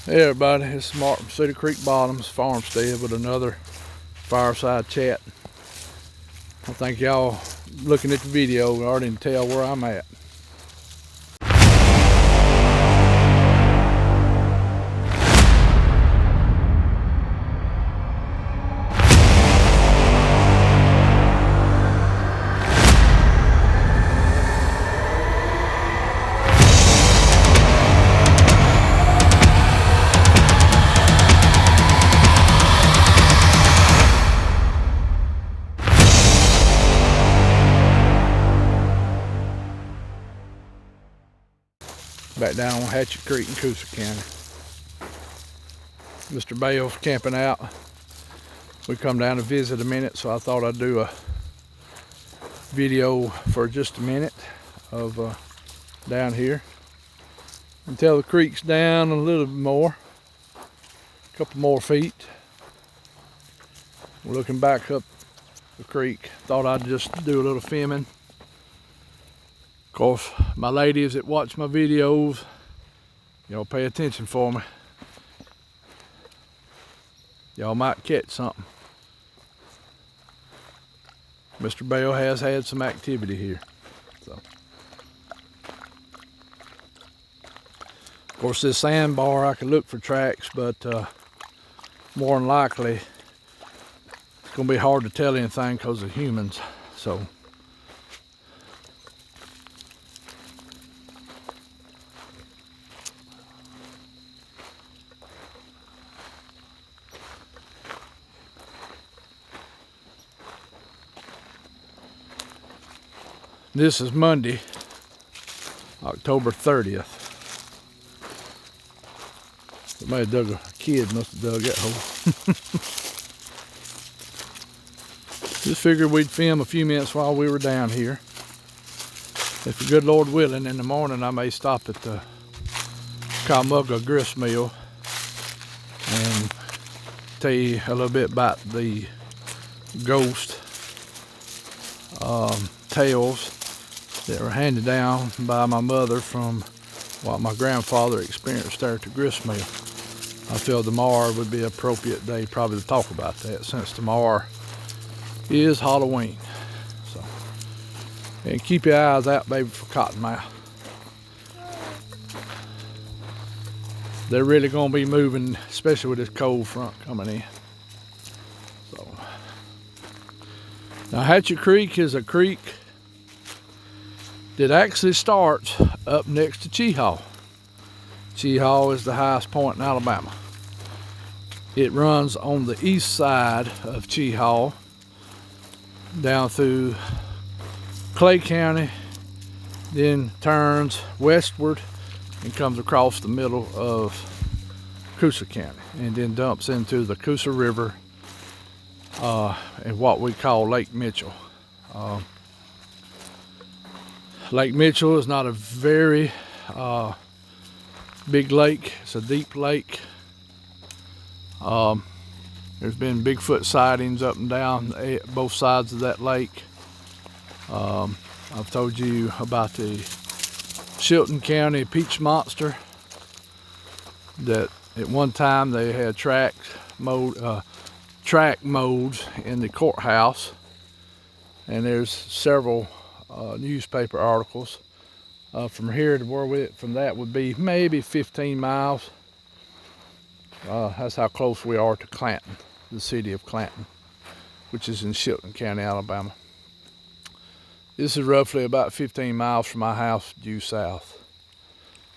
Hey everybody, it's Mark from Cedar Creek Bottoms Farmstead with another fireside chat. I think y'all looking at the video already can tell where I'm at. Back down on Hatchet Creek in Coosa County. Mr. Bale's camping out. We come down to visit a minute, so I thought I'd do a video for just a minute of down here. Until the creek's down a little bit more, a couple more feet. We're looking back up the creek. Thought I'd just do a little filming. Of course, my ladies that watch my videos, y'all pay attention for me. Y'all might catch something. Mr. Bale has had some activity here. So, of course, this sandbar, I can look for tracks, but more than likely, it's gonna be hard to tell anything because of humans. So. This is Monday, October 30th. Somebody dug a kid, must have dug that hole. Just figured we'd film a few minutes while we were down here. If the good Lord willing, in the morning I may stop at the Gristmill and tell you a little bit about the ghost tales that were handed down by my mother from what my grandfather experienced there at the Gristmill. I feel tomorrow would be an appropriate day probably to talk about that, since tomorrow is Halloween. So, and keep your eyes out, baby, for cottonmouth. They're really going to be moving, especially with this cold front coming in. So, now Hatchet Creek is a creek that actually starts up next to Cheehaw. Cheehaw is the highest point in Alabama. It runs on the east side of Cheehaw down through Clay County, then turns westward and comes across the middle of Coosa County, and then dumps into the Coosa River in what we call Lake Mitchell. Lake Mitchell is not a very big lake. It's a deep lake. There's been Bigfoot sightings up and down both sides of that lake. I've told you about the Chilton County peach monster, that at one time they had track modes in the courthouse, and there's several newspaper articles from here to where from that would be maybe 15 miles. That's how close we are to Clanton, the city of Clanton, which is in Chilton County, Alabama. This is roughly about 15 miles from my house due south,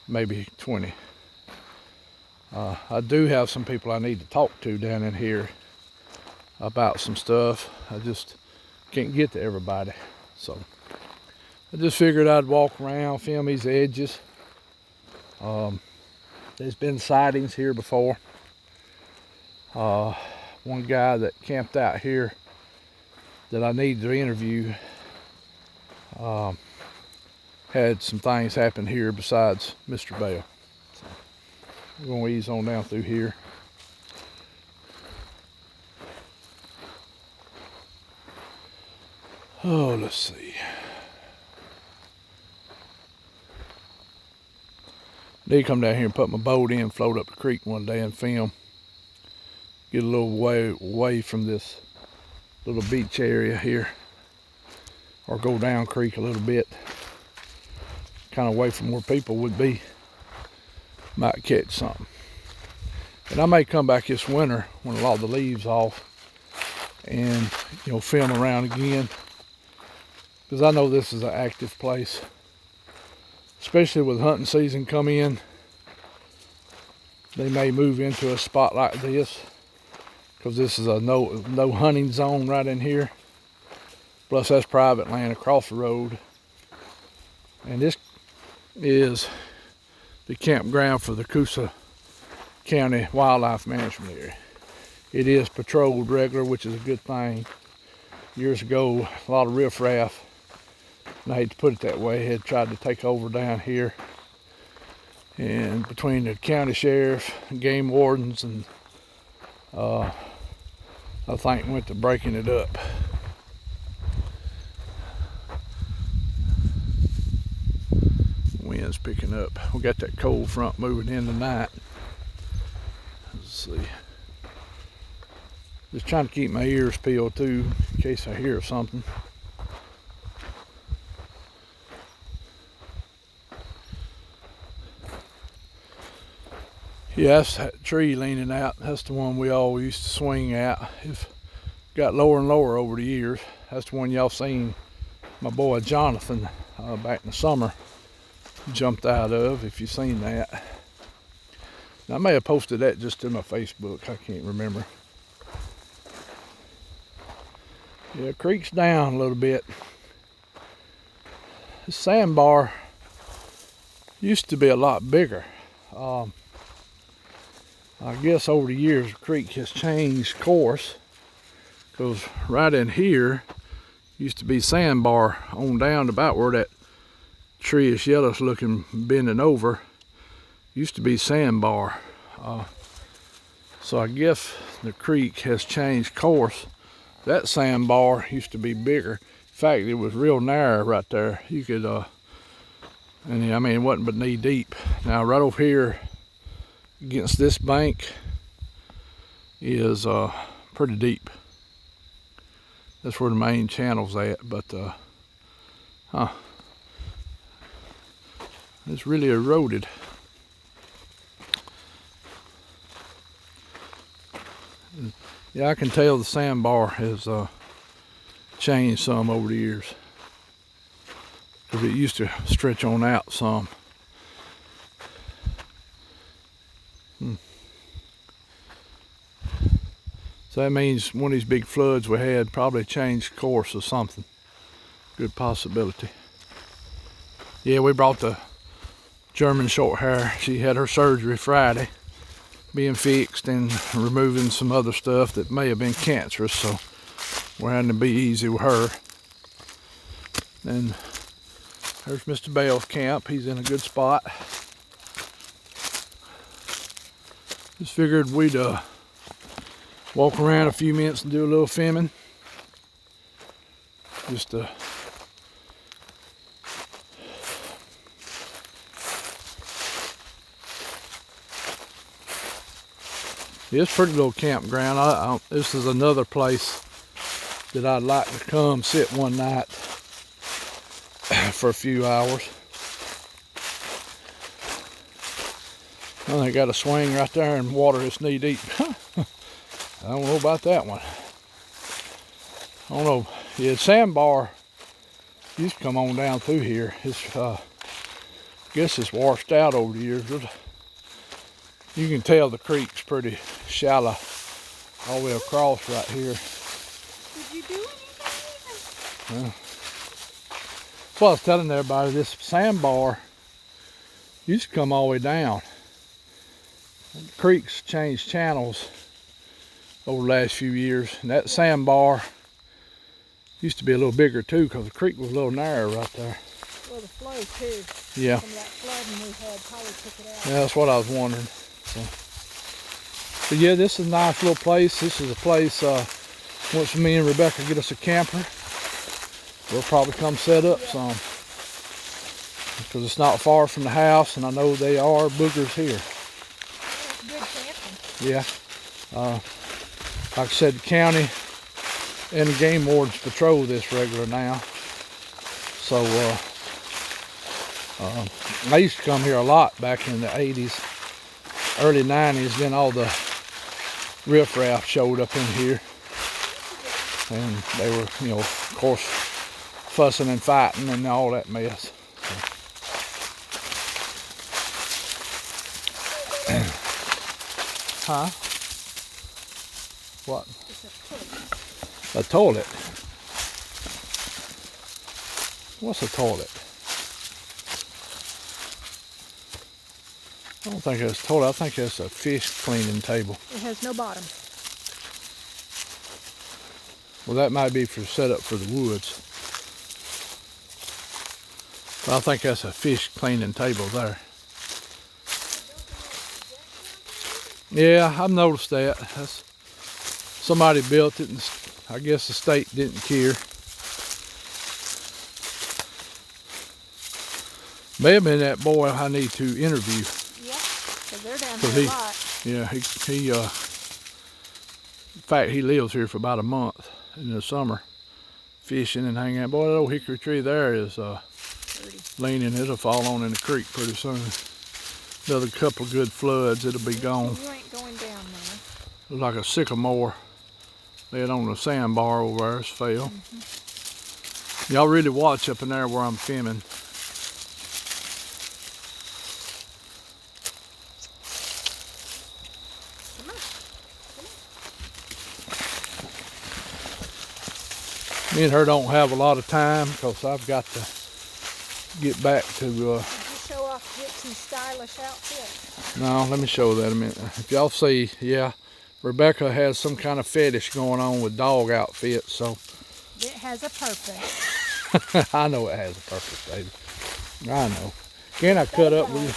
maybe 20. I do have some people I need to talk to down in here about some stuff. I just can't get to everybody. So I just figured I'd walk around, film these edges. There's been sightings here before. One guy that camped out here that I need to interview had some things happen here besides Mr. Bale. So we're going to ease on down through here. Oh, let's see. Need to come down here and put my boat in, float up the creek one day and film. Get a little way away from this little beach area here. Or go down creek a little bit. Kind of away from where people would be. Might catch something. And I may come back this winter when a lot of the leaves off and, you know, film around again. Because I know this is an active place. Especially with hunting season come in. They may move into a spot like this. Because this is a no hunting zone right in here. Plus that's private land across the road. And this is the campground for the Coosa County Wildlife Management Area. It is patrolled regular, which is a good thing. Years ago, a lot of riffraff, and I hate to put it that way, had tried to take over down here. And between the county sheriff, game wardens, and I think went to breaking it up. Wind's picking up. We got that cold front moving in tonight. Let's see. Just trying to keep my ears peeled too, in case I hear something. Yeah, that's that tree leaning out. That's the one we all used to swing at. It's got lower and lower over the years. That's the one y'all seen my boy Jonathan back in the summer jumped out of, if you've seen that. Now, I may have posted that just to my Facebook. I can't remember. Yeah, creek's down a little bit. The sandbar used to be a lot bigger. I guess over the years the creek has changed course, because right in here used to be sandbar on down about where that tree is yellowish looking, bending over, used to be sandbar. So I guess the creek has changed course. That sandbar used to be bigger. In fact, it was real narrow right there. You could, and I mean, it wasn't but knee deep. Now right over here against this bank is pretty deep. That's where the main channel's at, but it's really eroded. Yeah, I can tell the sandbar has changed some over the years, because it used to stretch on out some. So that means one of these big floods we had probably changed course or something. Good possibility. Yeah, we brought the German short hair. She had her surgery Friday, being fixed and removing some other stuff that may have been cancerous, so we're having to be easy with her. And there's Mr. Bell's camp. He's in a good spot. Just figured we'd walk around a few minutes and do a little filming. Just it's a pretty little campground. This is another place that I'd like to come sit one night for a few hours. Well, they got a swing right there and water is knee deep. I don't know about that one. I don't know. Yeah, sandbar used to come on down through here. It's I guess it's washed out over the years. You can tell the creek's pretty shallow all the way across right here. Did you do anything even? That's what I was telling everybody. This sandbar used to come all the way down. The creek's changed channels over the last few years, and that sandbar used to be a little bigger too, because the creek was a little narrow right there. Well, the flow too. Yeah. Some of that flooding we had probably took it out. Yeah, that's what I was wondering. So. But yeah, this is a nice little place. This is a place, once me and Rebecca get us a camper, we'll probably come set up some. because it's not far from the house, and I know they are boogers here. That's good camping. Yeah. Like I said, the county and the game wardens patrol this regular now. So I used to come here a lot back in the 80s, early 90s. Then all the riffraff showed up in here, and they were, you know, of course, fussing and fighting and all that mess. Huh? What? A toilet. What's a toilet? I don't think it's a toilet. I think it's a fish cleaning table. It has no bottom. Well, that might be for setup for the woods. But I think that's a fish cleaning table there. Yeah, I've noticed that. Somebody built it, and I guess the state didn't care. May have been that boy I need to interview. Yeah, because they're down here a lot. Yeah, he in fact, he lives here for about a month in the summer, fishing and hanging out. Boy, that old hickory tree there is leaning. It'll fall on in the creek pretty soon. Another couple of good floods, it'll be gone. You ain't going down there. Looks like a sycamore laid on the sandbar over there. It's fell. Y'all really watch up in there where I'm filming. Come on. Me and her don't have a lot of time because I've got to get back to. Did you show off Dixon's stylish outfit? No, let me show that a minute. If y'all see, yeah, Rebecca has some kind of fetish going on with dog outfits, so. It has a purpose. I know it has a purpose, baby. I know. Can I cut up with you?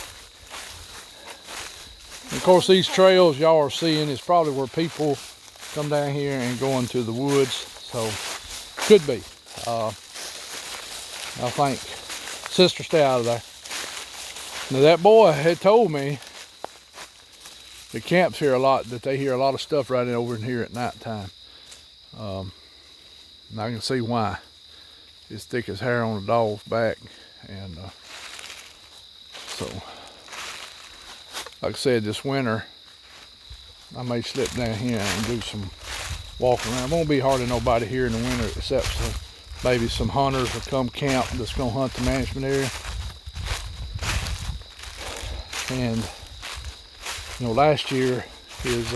Of course, these trails y'all are seeing is probably where people come down here and go into the woods, so could be. I think, sister, stay out of there. Now that boy had told me the camps here a lot, that they hear a lot of stuff right over in here at night time. And I can see why. It's thick as hair on a dog's back, and so like I said, this winter I may slip down here and do some walking around. It won't be hardly nobody here in the winter except maybe some hunters will come camp that's gonna hunt the management area. And you know, last year is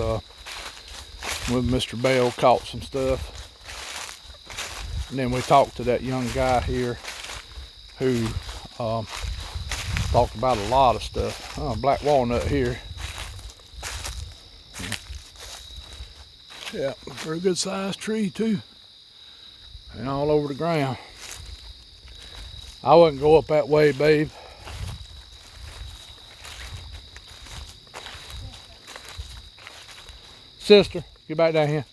with Mr. Bell caught some stuff. And then we talked to that young guy here who talked about a lot of stuff. Black walnut here. Yeah, very good sized tree too. And all over the ground. I wouldn't go up that way, babe. Sister, get back down here.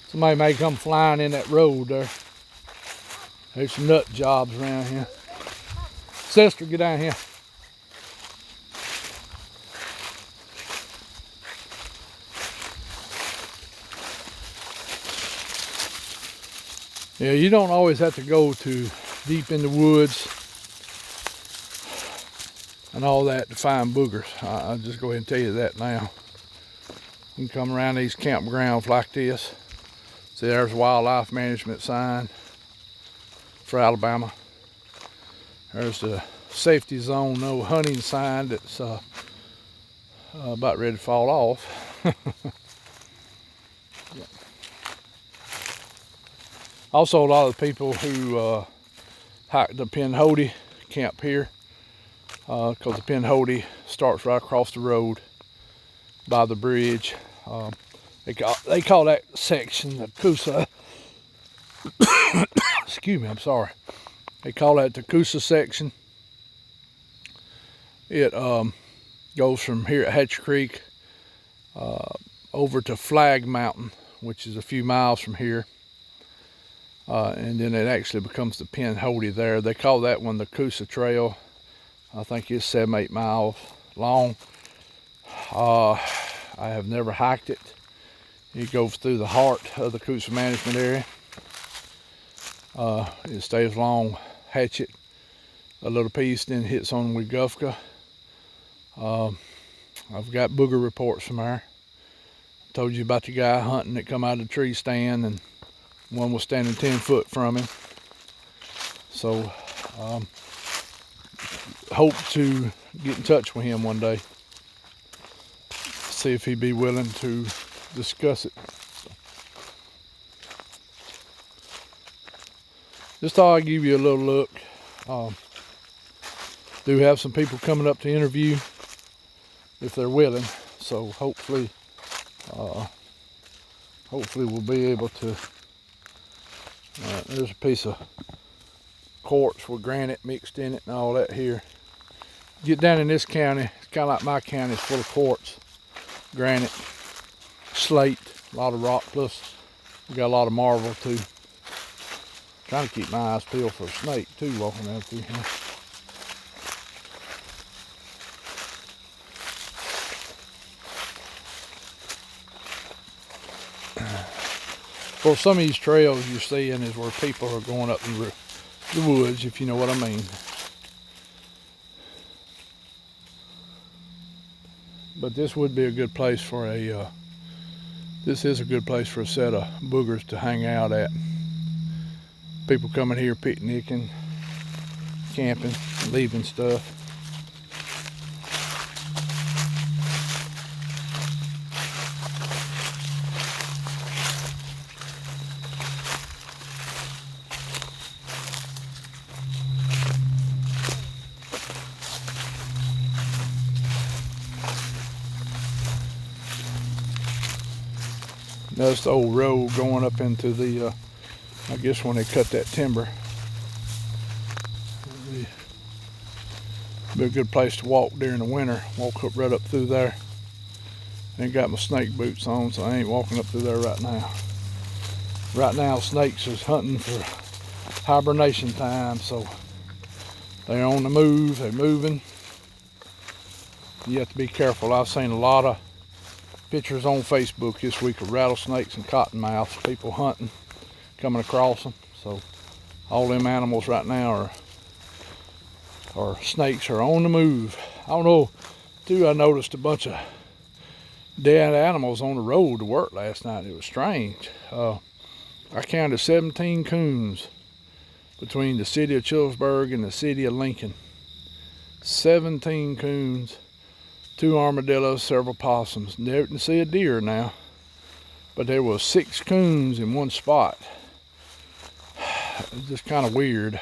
Somebody may come flying in that road there. There's some nut jobs around here. Sister, get down here. Yeah, you don't always have to go to deep in the woods and all that to find boogers. I'll just go ahead and tell you that now. You can come around these campgrounds like this. See, there's a wildlife management sign for Alabama. There's the safety zone, no hunting sign that's about ready to fall off. Yeah. Also, a lot of the people who hike the Pinhoti camp here, because the Pinhoti starts right across the road by the bridge. They call that section the Coosa. Excuse me, I'm sorry. They call that the Coosa section. It goes from here at Hatchet Creek over to Flag Mountain, which is a few miles from here. and then it actually becomes the pinhole there. They call that one the Coosa Trail. I think it's 7-8 miles long. I have never hiked it. It goes through the heart of the Coosa Management Area. It stays along Hatchet a little piece, then hits on Weigufka. I've got booger reports from there. Told you about the guy hunting that come out of the tree stand, and one was standing 10 foot from him. So hope to get in touch with him one day, see if he'd be willing to discuss it. Just thought I'd give you a little look. Do have some people coming up to interview if they're willing, so hopefully we'll be able to. There's a piece of quartz with granite mixed in it and all that here. Get down in this county, it's kind of like my county, it's full of quartz, granite, slate, a lot of rock, plus we got a lot of marble too. Trying to keep my eyes peeled for a snake too walking out through here. For some of these trails you're seeing is where people are going up in the woods, if you know what I mean. But this would be a good place for a, this is a good place for a set of boogers to hang out at. People coming here picnicking, camping, leaving stuff. That's the old road going up into the, I guess when they cut that timber. Be a good place to walk during the winter. Walk up right up through there. Ain't got my snake boots on, so I ain't walking up through there right now. Right now, snakes is hunting for hibernation time, so they're on the move, they're moving. You have to be careful. I've seen a lot of pictures on Facebook this week of rattlesnakes and cottonmouths, people hunting, coming across them. So all them animals right now are snakes are on the move. I don't know, too, I noticed a bunch of dead animals on the road to work last night. It was strange. I counted 17 coons between the city of Childersburg and the city of Lincoln. 17 coons. 2 armadillos, several possums. Never didn't see a deer now, but there was 6 coons in one spot. It's just kind of weird.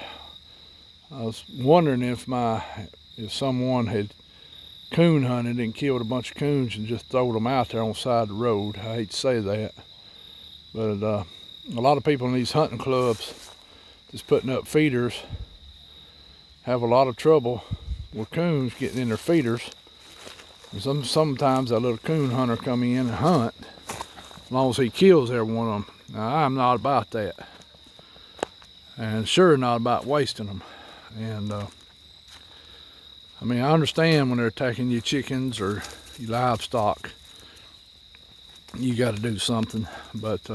I was wondering if someone had coon hunted and killed a bunch of coons and just thrown them out there on the side of the road. I hate to say that, but a lot of people in these hunting clubs just putting up feeders have a lot of trouble with coons getting in their feeders. Sometimes that little coon hunter come in and hunt as long as he kills every one of them. Now, I'm not about that, and sure not about wasting them. And I mean, I understand when they're attacking your chickens or your livestock, you got to do something, but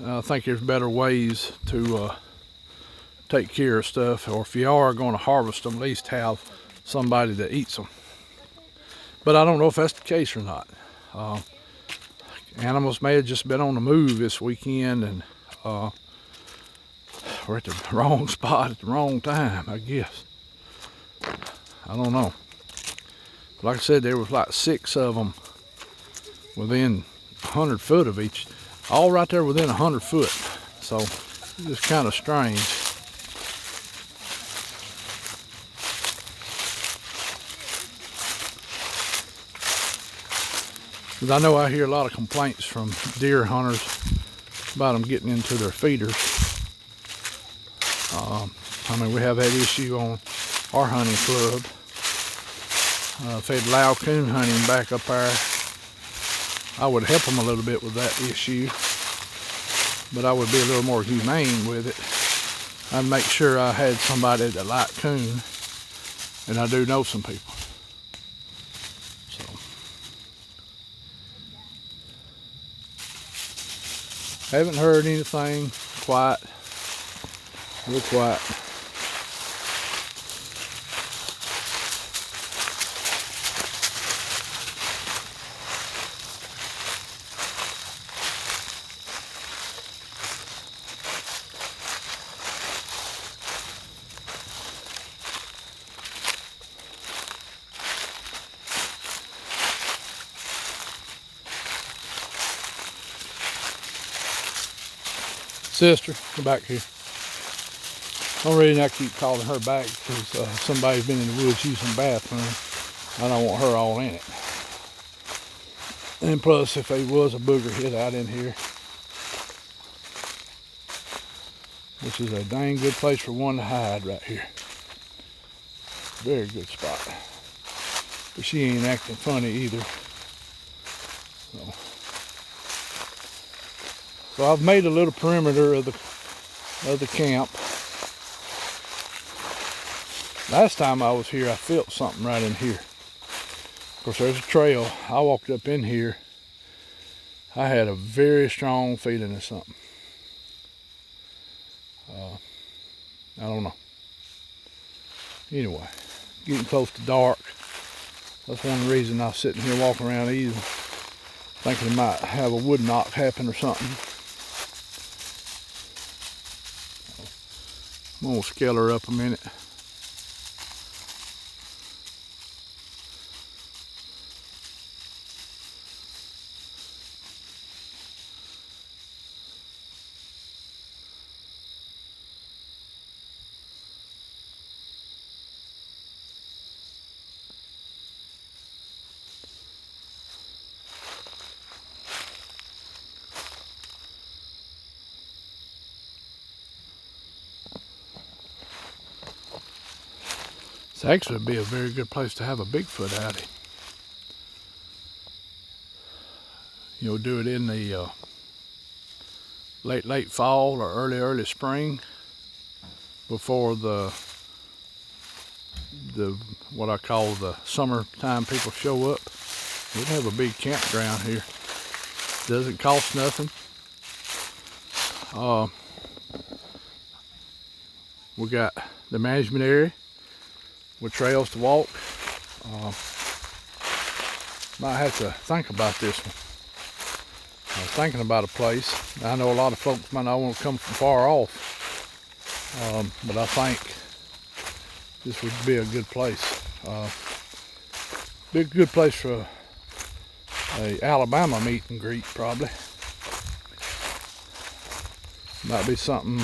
I think there's better ways to take care of stuff, or if you are going to harvest them, at least have somebody that eats them. But I don't know if that's the case or not. Animals may have just been on the move this weekend, and we're at the wrong spot at the wrong time, I guess. I don't know. Like I said, there was like 6 of them within 100 foot of each, all right there within 100 foot. So it's kind of strange. Because I know I hear a lot of complaints from deer hunters about them getting into their feeders. I mean, we have that issue on our hunting club. If they'd allow coon hunting back up there, I would help them a little bit with that issue. but I would be a little more humane with it. I'd make sure I had somebody that liked coon, and I do know some people. So, haven't heard anything. Quiet, real quiet. Sister, come back here. The only reason I keep calling her back because somebody's been in the woods using the bathroom. I don't want her all in it. And plus, if there was a booger hid out in here, this is a dang good place for one to hide right here. Very good spot. But she ain't acting funny either. So I've made a little perimeter of the camp. Last time I was here, I felt something right in here. Of course, there's a trail. I walked up in here. I had a very strong feeling of something. I don't know. Anyway, getting close to dark. That's one of the reasons I was sitting here walking around easy, thinking I might have a wood knock happen or something. I'm gonna scale her up a minute. This actually would be a very good place to have a Bigfoot outing. You'll do it in the late fall or early spring, before the what I call the summertime people show up. We'd have a big campground here. Doesn't cost nothing. We got the management area with trails to walk. Might have to think about this one. I was thinking about a place. I know a lot of folks might not want to come from far off, but I think this would be a good place. Be a good place for a Alabama meet and greet, probably. Might be something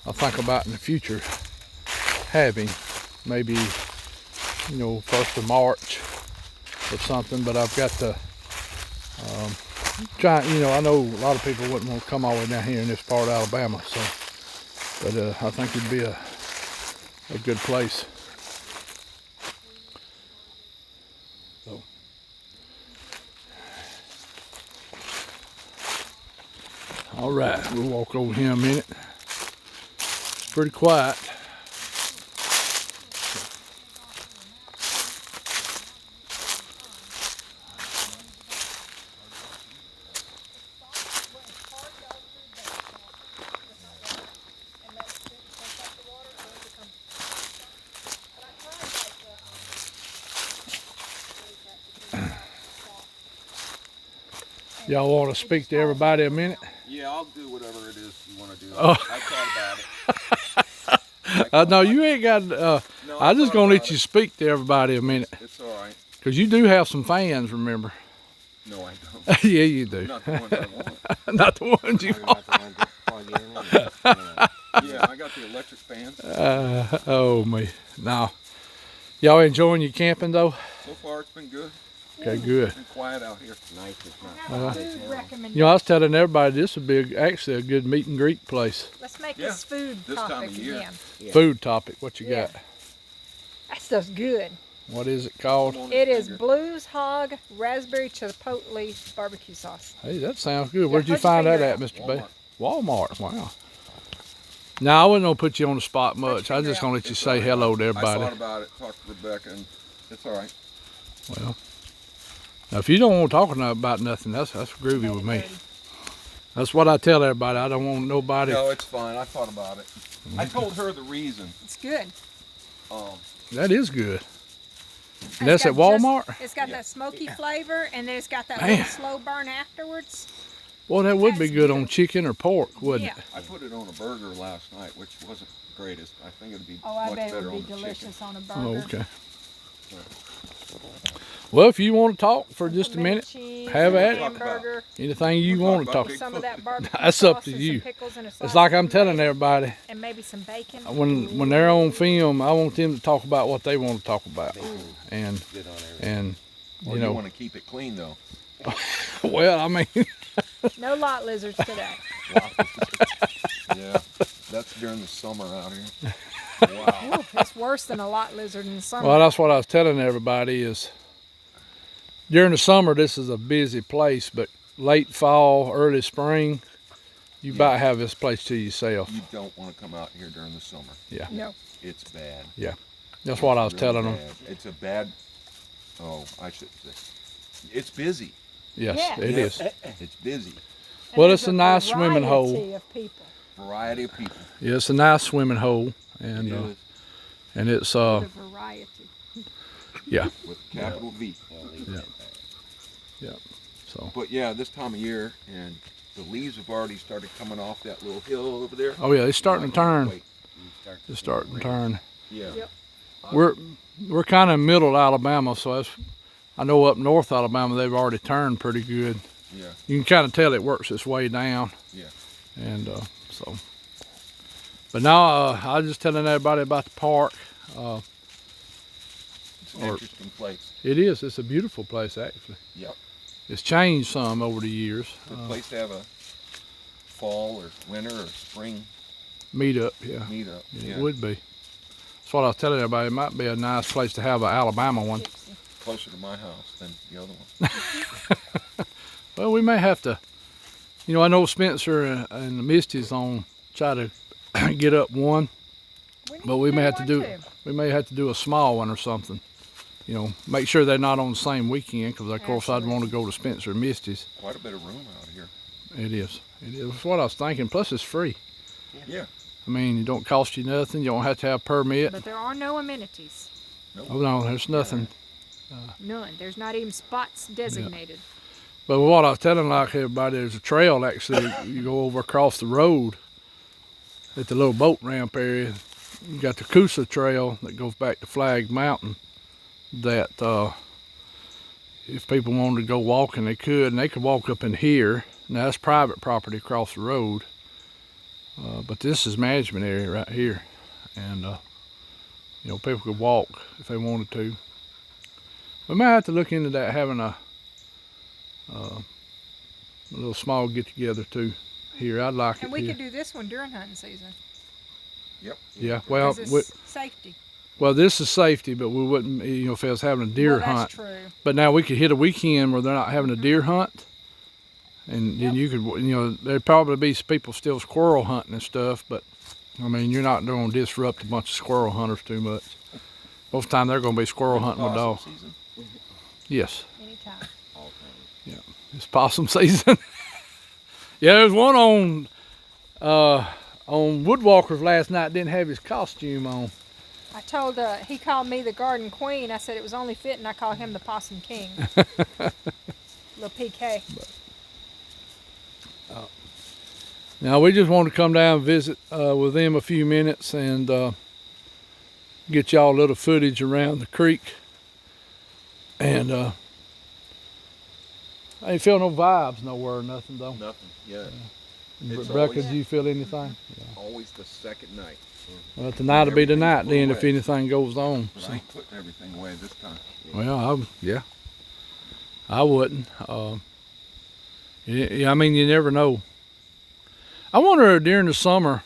I'll think about in the future having. Maybe, you know, 1st of March or something, but I've got to try, you know, I know a lot of people wouldn't want to come all the way down here in this part of Alabama, so, but I think it'd be a good place. So, all right, we'll walk over here in a minute. It's pretty quiet. Y'all want to speak to everybody a minute? Yeah, I'll do whatever it is you want to do. Oh. I thought about it. No, you ain't got. No, I'm just gonna let it. you speak to everybody a minute, It's all right. cause you do have some fans. Remember? No, I don't. Yeah, you do. Not the ones I want. Not the ones you want. Yeah, I got the electric fans. Oh me. No. Y'all enjoying your camping though? So far, it's been good. Okay, good. It's been quiet out here. Nice. It's I not. have a food recommendation. You know, I was telling everybody this would be actually a good meet and greet place. Let's make Yeah, this food this time topic of year. again. Yeah. Food topic. What you Yeah. got? That stuff's good. What is it called? Come on, It is finger. Blues Hog Raspberry Chipotle Barbecue Sauce. Hey, that sounds good. Yeah, Where'd you put your find that finger at, out. Mr. B? Walmart. Walmart. Wow. Now I wasn't gonna put you on the spot much. I was just gonna let you It's say all right. hello to I everybody. thought about it, talked to Rebecca, and it's all right. Well, now if you don't want to talk about nothing, that's groovy with me. That's what I tell everybody. I don't want nobody. No, it's fine. I thought about it. I told her the reason. It's good. That is good. And It's that's at got Walmart? It's got that smoky flavor, and then it's got that Man. little slow burn afterwards. Well, that would be That's good on good. chicken or pork, wouldn't Yeah. it? I put it on a burger last night, which wasn't the greatest. I think it'd be Oh, I much bet it better would on be the delicious chicken. on a burger. Oh, okay. Well, if you want to talk for just a minute, have at it. Hamburger, Anything you We're want to talking talk. about some of that barbecue That's up sauce to and you. some pickles and a It's slice like of I'm telling tomato, everybody, and maybe some bacon. when they're on film, I want them to talk about what they want to talk about. And Well, you know, want to keep it clean though. well, I mean, No lot lizards today. Yeah, that's during the summer out here. Wow. Ooh, it's worse than a lot lizard in the summer. well, that's what I was telling everybody is during the summer, this is a busy place, but late fall, early spring, you about have this place to yourself. You don't want to come out here during the summer. Yeah, No. It's bad. that's what I was It's really telling them. bad. It's a bad. Oh, I should say. It's busy. Yes, Yeah. it is. It's busy. And Well, there's it's a nice swimming hole. variety of people. Variety of people. Yeah, it's a nice swimming hole, and It is. and it's The variety. yeah. With a capital V. So But yeah, this time of year, and the leaves have already started coming off that little hill over there. oh yeah, it's starting to turn. Wait. It's starting to turn. Yeah. Yep. We're kind of middle Alabama, so that's, I know up north Alabama they've already turned pretty good. Yeah. You can kind of tell it works its way down. Yeah. And so, but now I was just telling everybody about the park. It's an Or- interesting place. It is. It's a beautiful place actually. Yep. It's changed some over the years. Good place to have a fall or winter or spring Meetup, yeah. meetup. It would be. That's what I was telling everybody. It might be a nice place to have an Alabama one. Gypsy. Closer to my house than the other one. Well, we may have to. You know, I know Spencer and the Misty's on try to get up one, need but we may have to one do. too. We may have to do a small one or something. You know, make sure they're not on the same weekend, because of course I'd want to go to Spencer and Misty's. Quite a bit of room out here. It is. It is. That's what I was thinking. Plus, it's free. Yeah. I mean, it don't cost you nothing. You don't have to have a permit. But there are no amenities. Oh no, there's nothing. None. There's not even spots designated. But what I was telling like everybody, there's a trail actually. You go over across the road at the little boat ramp area. You got the Coosa Trail that goes back to Flag Mountain. That if people wanted to go walking, they could, and they could walk up in here. Now that's private property across the road, but this is management area right here, and you know, people could walk if they wanted to. We might have to look into that, having a little small get together too here. I'd like And it we here. could do this one during hunting season. Yep. Yeah, well, 'Cause it's safety. well, this is safety, but we wouldn't, you know, if I was having a deer well, hunt. that's true. But now we could hit a weekend where they're not having a deer hunt, and then you could, you know, there'd probably be people still squirrel hunting and stuff. But I mean, you're not going to disrupt a bunch of squirrel hunters too much. Most of the time they're going to be squirrel hunting with dogs. Possum season? Anytime. Yes, All times. it's possum season. Yeah, there's one on Woodwalkers last night, didn't have his costume on. I told, he called me the garden queen. I said it was only fitting I call him the possum king. Little PK. Now we just want to come down and visit with them a few minutes and get y'all a little footage around the creek. And I ain't feel no vibes nowhere or nothing though. Nothing. Yeah. It's Rebecca, always- do you feel anything? Always the second night. Well, tonight will be the night Everything's then if put away. anything goes on. But So, I ain't putting everything away this time. well, yeah, I wouldn't. Yeah, I mean, you never know. I wonder during the summer,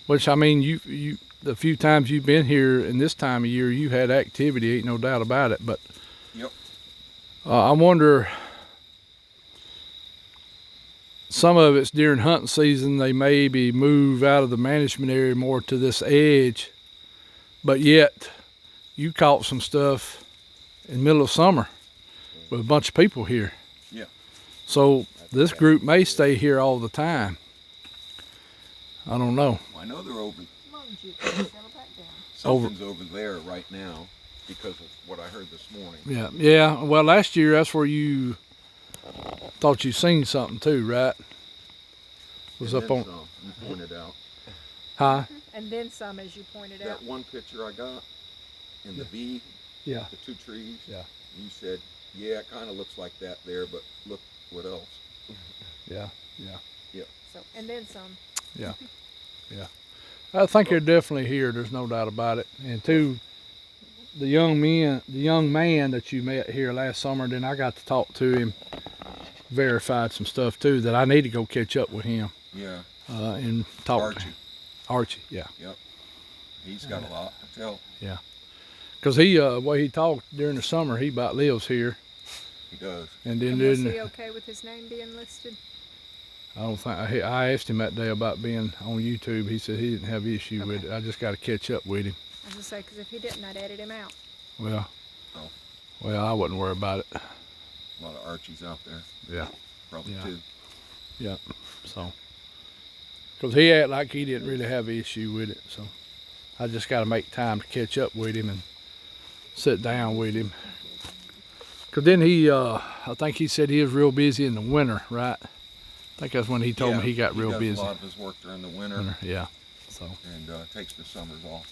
which I mean, you the few times you've been here in this time of year, you had activity, ain't no doubt about it. But Yep. I wonder some of it's during hunting season. They maybe move out of the management area more to this edge, but yet you caught some stuff in the middle of summer with a bunch of people here. Yeah. So this group may stay here all the time. I don't know. I know they're over. Come on, Jude, settle back down. Something's over there right now because of what I heard this morning. Yeah, yeah. Well, last year that's where you thought you seen something too, right? Was And up then on, some, you pointed out. huh? And then some, as you pointed out. That one picture I got in the V, Yeah, the two trees. Yeah. You said, yeah, it kind of looks like that there, but look what else. yeah. So, and then some. Yeah. I think they're definitely here. There's no doubt about it. And two, the young man that you met here last summer, then I got to talk to him, verified some stuff too that I need to go catch up with him. Yeah. And talk to Archie. him. Archie, yeah. Yep. He's got a lot to tell. Cause he, well, he talked during the summer. He about lives here, He does. and then And was didn't. he okay with his name being listed? I don't think I asked him that day about being on YouTube. He said he didn't have issue with it. I just got to catch up with him. I was gonna say, because if he didn't, I'd edit him out. Well, Oh. well, I wouldn't worry about it. A lot of Archies out there. Yeah. Probably Yeah. two. So, because he acted like he didn't really have an issue with it. So, I just got to make time to catch up with him and sit down with him. Because then he, I think he said he was real busy in the winter, right? I think that's when he told me he got real does busy. a lot of his work during the winter, Yeah. So, and takes the summers off.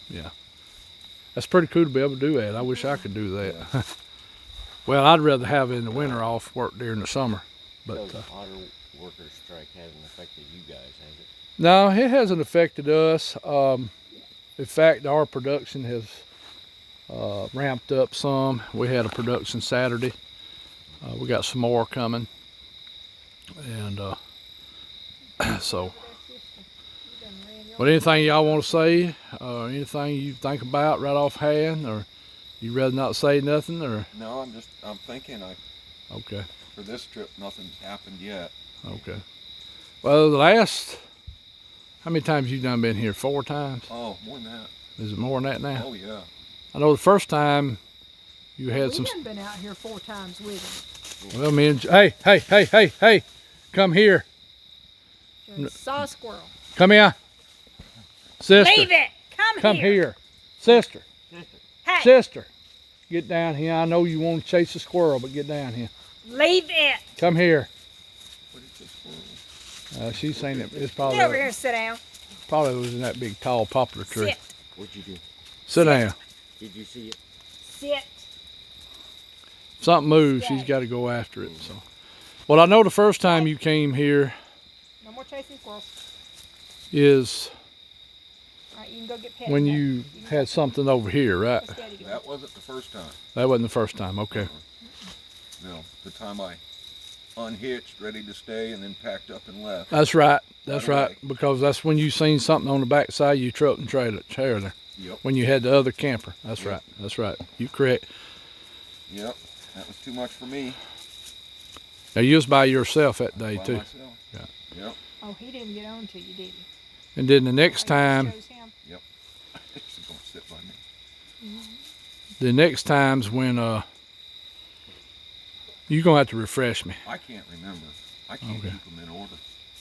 that's pretty cool to be able to do that. I wish I could do that. Yeah. Well, I'd rather have it in the winter off, work during the summer. But So the auto workers strike hasn't affected you guys, has it? no, it hasn't affected us. In fact, our production has ramped up some. We had a production Saturday. We got some more coming. And so, but anything y'all want to say, or anything you think about right offhand, or you rather not say nothing, or No, I'm thinking okay, for this trip, nothing's happened yet. okay. Well, how many times you done been here? 4 times? Oh, more than that. Is it more than that now? Oh, yeah. I know the first time you had We some. done been out here 4 times with him. Well, me and hey, come here, Just saw a squirrel. come here, sister, Leave it! come here, sister, Hey, sister, get down here. I know you want to chase a squirrel, but get down here. leave it! Come here. What is this squirrel? She's seen it. It's Get over probably here and sit down. was in that big tall poplar tree. Sit. What'd you do? Sit down. Did you see it? Sit. If something moves, she's got to go after it. So, well, I know the first time you came here No more chasing squirrels. is All right, you can go get pet. when now. you had something over here, right? Let's Daddy go. That wasn't the first time. That wasn't the first time. Okay. No, the time I unhitched, ready to stay, and then packed up and left. That's right. That's Right right. away. Because that's when you seen something on the backside of your truck and trailer. Yep. When you had the other camper. That's Yep. right. That's right. You correct. Yep. That was too much for me. Now you was by yourself that day By too. myself. Yeah. Yep. Oh, he didn't get on to you, did he? And then the next Oh, you time, chose him? He's gonna sit by me. the next times when you're gonna have to refresh me. I can't remember. I can't Okay. keep them in order.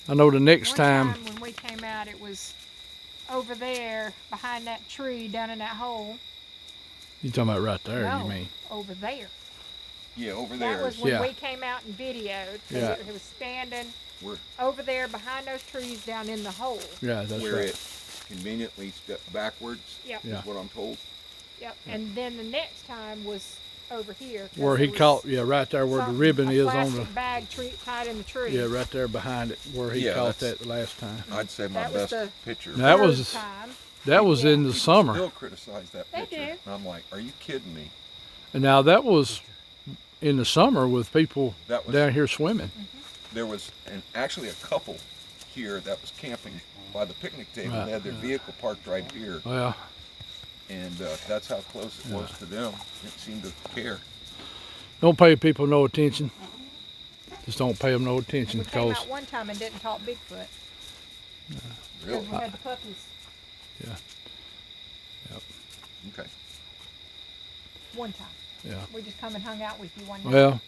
I know the next One time. when we came out, it was over there behind that tree down in that hole. You talking about right there? No, You mean? over there. Yeah, over That there. was when Yeah. we came out and videoed. 'Cause Yeah. It was standing Where, over there behind those trees down in the hole. Yeah, that's where right. it conveniently stepped backwards, Yep. Yeah. is what I'm told. Yep. And then the next time was over here. 'cause Where there he was caught, yeah, right there where the something- ribbon a is on plastic the, bag tied in the tree. yeah, right there behind it where he Yeah, caught that's- that the last time. I'd say my That was best the- picture. That Third was time. that was in the People summer. still criticize that They picture. do. And I'm like, are you kidding me? And now that was in the summer with people That was down here swimming. there was actually a couple here that was camping by the picnic table. Right, They had their vehicle parked right here, Well, and that's how close it was to them. Didn't seem to care. don't pay people no attention. Just don't pay them no attention We came because out one time and didn't talk Bigfoot. Really? Because we had the puppies Okay. one time. yeah. We just come and hung out with you one night. Well,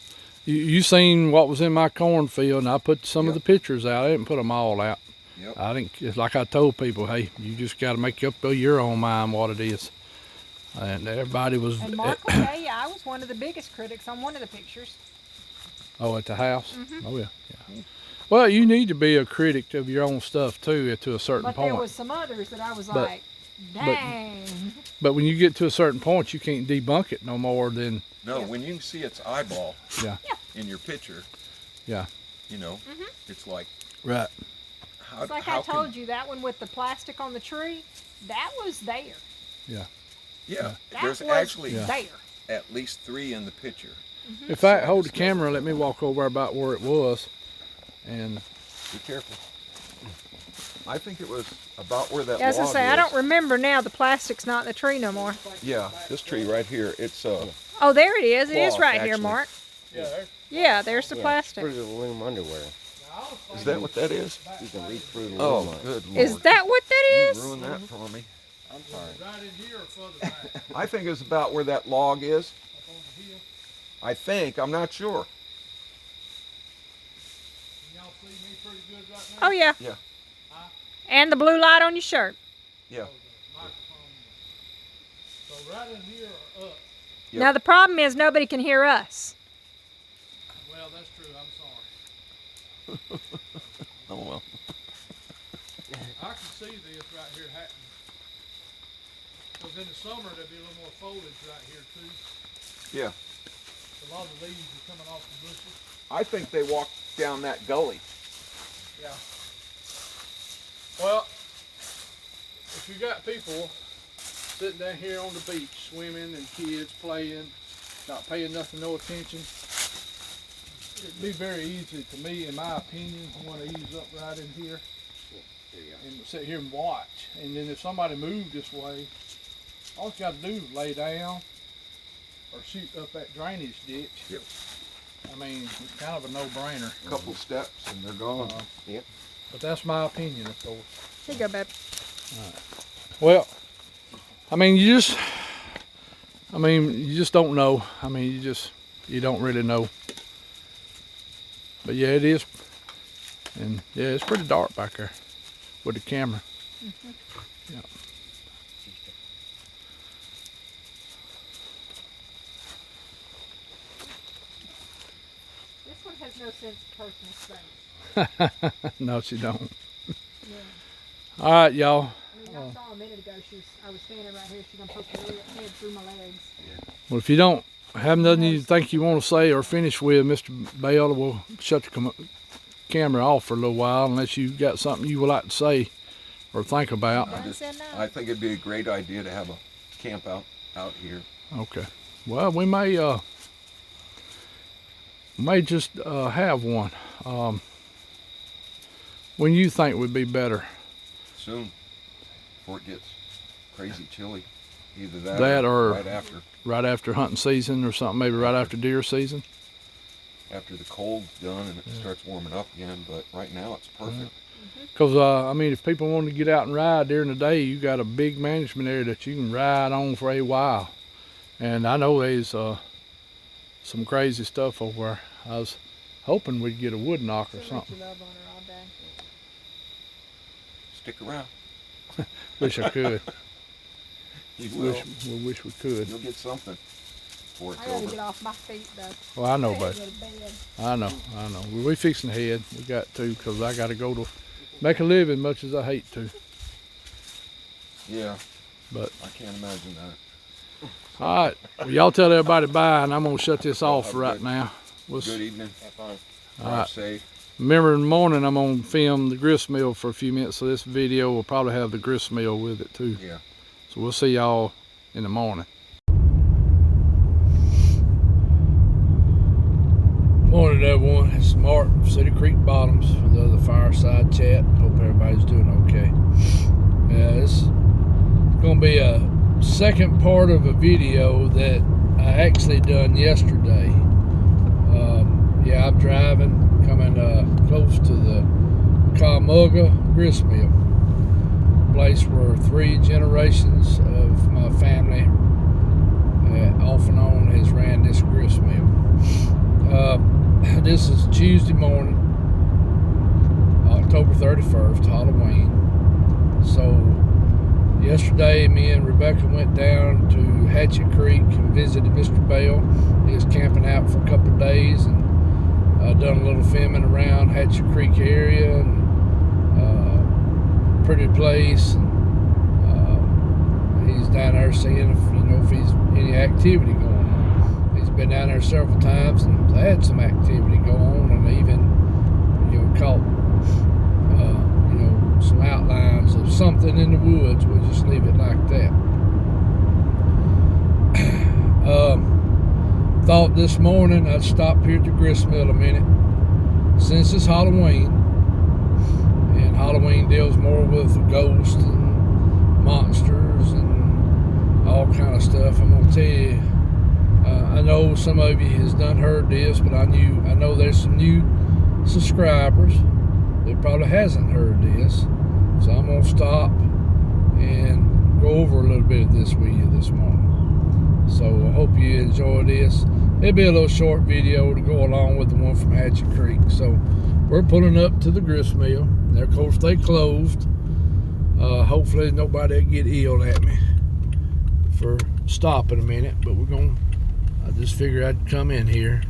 you seen what was in my cornfield, and I put some of Yep. the pictures out. I didn't put them all out. Yep. I didn't. It's like I told people, hey, you just got to make up your own mind what it is. And everybody was. And Mark will tell you, I was one of the biggest critics on one of the pictures. Oh, at the house. Mhm. Oh yeah. Well, you need to be a critic of your own stuff too, to a certain But point. there was some others that I was But- like, dang. But when you get to a certain point, you can't debunk it no more than. No, Yeah. when you can see its eyeball Yeah. in your picture, Yeah. you know, it's like, Right. how, It's like how I told can, you, that one with the plastic on the tree, that was there. Yeah, That there's was actually there. at least 3 in the picture. In fact, hold the camera. Let me walk over about where it was, and Be careful. I think it was about where that As I log say, is. I don't remember now. The plastic's not in the tree no more. Yeah, this tree right here, it's Oh, there it is. It is Cloth, right here, actually. Mark. yeah, Yeah, there's the plastic. Pretty aluminum underwear. is that what that is? You can reach through the Oh, aluminum. good Lord. Is that what that You is? ruined that for me. I'm sorry. right in here or further back. I think it's about where that log is. Up on the hill. I think, I'm not sure. Can y'all see me pretty good right now? Oh, yeah. Yeah. And the blue light on your shirt. Yeah. So right in here or up. Yep. Now, the problem is nobody can hear us. Well, that's true. I'm sorry. Oh well. I can see this right here happening. Because in the summer there'll be a little more foliage right here too. Yeah. A lot of the leaves are coming off the bushes. I think they walked down that gully. Yeah. Well, if you got people sitting down here on the beach swimming and kids playing, not paying nothing, no attention, it'd be very easy to me, in my opinion, I want to ease up right in here and sit here and watch. And then if somebody moved this way, all you got to do is lay down or shoot up that drainage ditch. Yep. I mean, it's kind of a no-brainer. Couple steps and they're gone. But that's my opinion, of course. Here you go, babe. Well, I mean, you just don't know. I mean, you don't really know. But yeah, it is. And yeah, it's pretty dark back there with the camera. Yeah. This one has no sense of personal space. No, she don't. Yeah. All right, y'all. I mean, I saw a minute ago, I was standing right here, she's gonna poke her head through my legs. Well, if you don't have nothing you think you want to say or finish with, Mr. Bell, we'll shut the camera off for a little while unless you got something you would like to say or think about. Done said no. I think it'd be a great idea to have a camp out here. Okay. Well, we may just have one. When you think would be better? Soon, before it gets crazy chilly. Either that, That or- right after. Right after hunting season or something, maybe right after deer season? After the cold's done and it starts warming up again, but right now it's perfect. Because, I mean, if people want to get out and ride during the day, you got a big management area that you can ride on for a while. And I know there's some crazy stuff over there. I was hoping we'd get a wood knock or So much something. you love on her all day. Stick around. Wish I could. You will. We wish we could. You'll get something before it's I gotta over. get off my feet though. Well, I know, I gotta babe. go to bed. I know. We fixing to head. We got to, because I got to go to make a living, much as I hate to. Yeah, But I can't imagine that. all right, well, y'all tell everybody bye, and I'm gonna shut this off have a right good- now. Good evening. Have fun. All Drive right. safe. Remember, in the morning I'm gonna film the gristmill for a few minutes, so this video will probably have the gristmill with it too. Yeah. So we'll see y'all in the morning. Morning, everyone. It's Mark, City Creek Bottoms, for the other fireside chat. Hope everybody's doing okay. Yeah, it's gonna be a second part of a video that I actually done yesterday. Yeah, I'm driving. coming close to the Gristmill, place where 3 generations of my family, off and on, has ran this gristmill. This is Tuesday morning, October 31st, Halloween. So yesterday, me and Rebecca went down to Hatchet Creek and visited Mr. Bell. He was camping out for a couple of days, and done a little filming around Hatchet Creek area, and pretty place. And he's down there seeing if he's any activity going on. He's been down there several times and had some activity go on, and even caught some outlines of something in the woods. We'll just leave it like that. Thought this morning I'd stop here at the Gristmill a minute, since it's Halloween, and Halloween deals more with ghosts and monsters and all kind of stuff. I'm gonna tell you, I know some of you has done heard this, but I know there's some new subscribers that probably hasn't heard this, so I'm gonna stop and go over a little bit of this with you this morning. So I hope you enjoy this. It'll be a little short video to go along with the one from Hatchet Creek. So we're pulling up to the Gristmill. Of course, they closed. Hopefully nobody will get ill at me for stopping a minute, but I just figured I'd come in here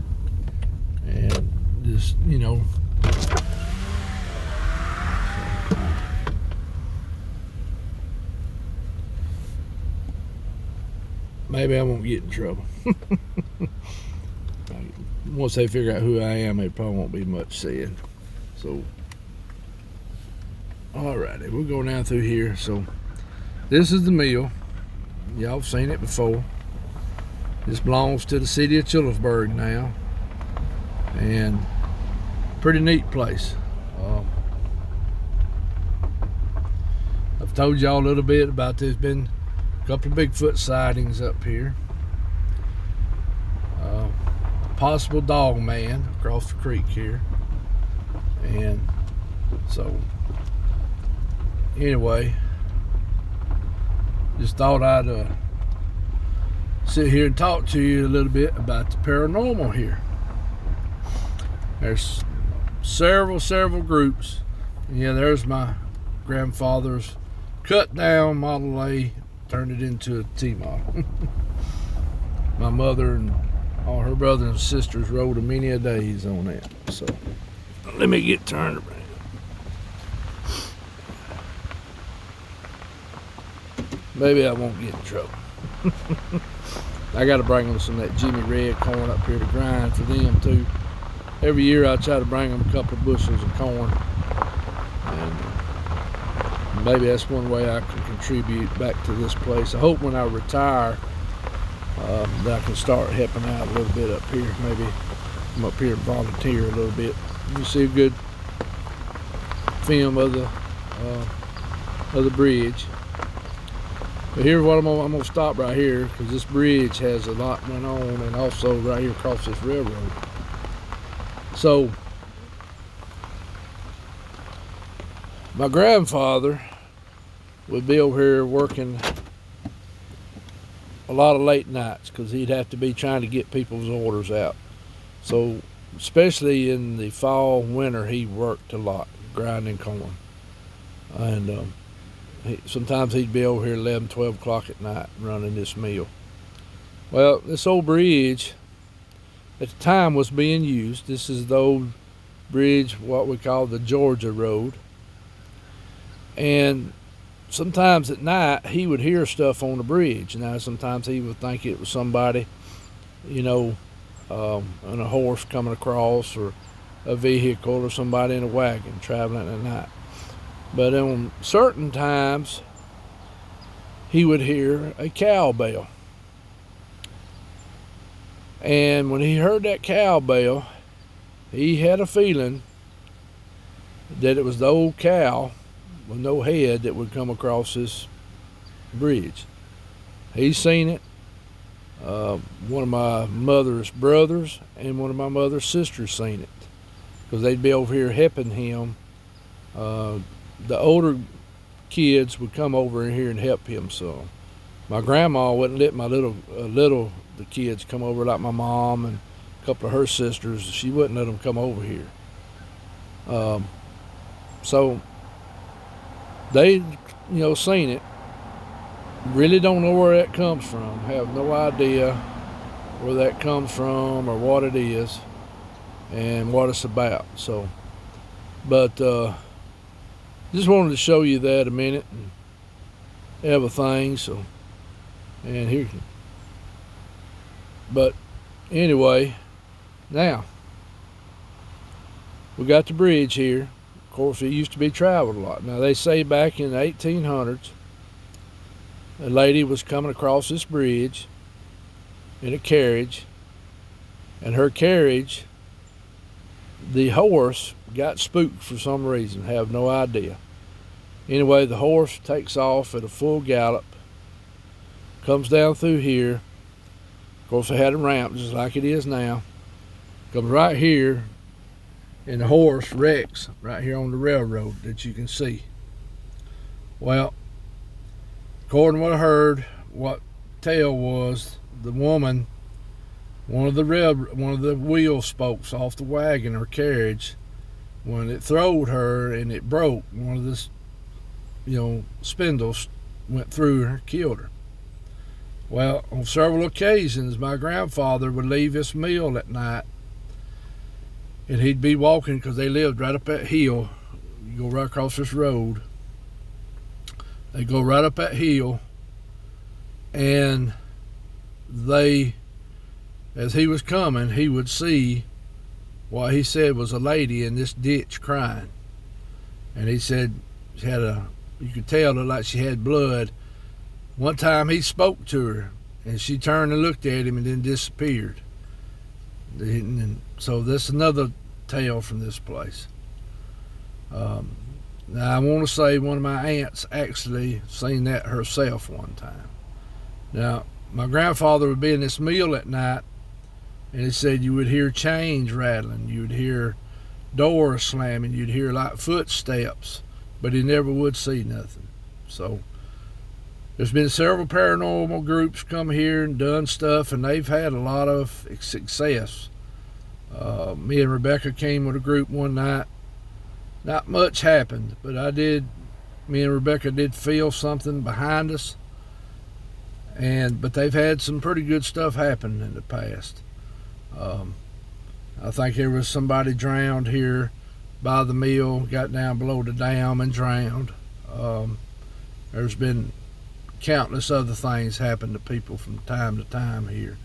and just, maybe I won't get in trouble. Once they figure out who I am, it probably won't be much said. So, alrighty, we'll go down through here. So, this is the mill. Y'all have seen it before. This belongs to the city of Chillersburg now, and pretty neat place. I've told y'all a little bit about there's been a couple of Bigfoot sightings up here. Possible dog man across the creek here, and so anyway, just thought I'd sit here and talk to you a little bit about the paranormal here. There's several groups. Yeah, there's my grandfather's cut down Model A, turned it into a T model. My mother and all her brothers and sisters rode a many a days on that. So let me get turned around. Maybe I won't get in trouble. I got to bring them some of that Jimmy Red corn up here to grind for them too. Every year I try to bring them a couple of bushels of corn, and maybe that's one way I can contribute back to this place. I hope when I retire that I can start helping out a little bit up here. Maybe come up here and volunteer a little bit. You see a good film of the bridge. But here's what I'm gonna stop right here, because this bridge has a lot going on, and also right here across this railroad. So my grandfather would be over here working a lot of late nights, because he'd have to be trying to get people's orders out. So especially in the fall, winter, he worked a lot grinding corn, and sometimes he'd be over here 11, 12 o'clock at night running this mill. Well, this old bridge at the time was being used. This is the old bridge, what we call the Georgia Road. And sometimes at night he would hear stuff on the bridge. Now sometimes he would think it was somebody, on a horse coming across, or a vehicle, or somebody in a wagon traveling at night. But on certain times he would hear a cowbell. And when he heard that cowbell, he had a feeling that it was the old cow with no head that would come across this bridge. He's seen it. One of my mother's brothers and one of my mother's sisters seen it. because they'd be over here helping him. The older kids would come over in here and help him. So my grandma wouldn't let my the kids come over, like my mom and a couple of her sisters. She wouldn't let them come over here. So they, seen it. Really don't know where that comes from. Have no idea where that comes from or what it is and what it's about. So, but just wanted to show you that a minute and everything. So, and here. But anyway, now we got the bridge here. Of course, it used to be traveled a lot. Now they say back in the 1800s, a lady was coming across this bridge in a carriage, and her carriage, the horse got spooked for some reason. Have no idea. Anyway, the horse takes off at a full gallop, comes down through here. Of course, they had a ramp just like it is now. Comes right here, and the horse wrecks right here on the railroad that you can see. Well, according to what I heard, what tale was, the woman, one of the wheel spokes off the wagon or carriage, when it throwed her and it broke, one of the spindles went through her, killed her. Well, on several occasions, my grandfather would leave his mill at night, and he'd be walking, because they lived right up that hill. You go right across this road. They go right up that hill, and as he was coming, he would see what he said was a lady in this ditch crying. And he said she had you could tell like she had blood. One time he spoke to her, and she turned and looked at him and then disappeared. And so that's another tale from this place. Now I want to say one of my aunts actually seen that herself one time. Now my grandfather would be in this mill at night, and he said you would hear chains rattling, you'd hear doors slamming, you'd hear like footsteps, but he never would see nothing. So there's been several paranormal groups come here and done stuff, and they've had a lot of success. Me and Rebecca came with a group one night. Not much happened, but me and Rebecca did feel something behind us, but they've had some pretty good stuff happen in the past. I think there was somebody drowned here by the mill, got down below the dam and drowned. There's been countless other things happen to people from time to time here.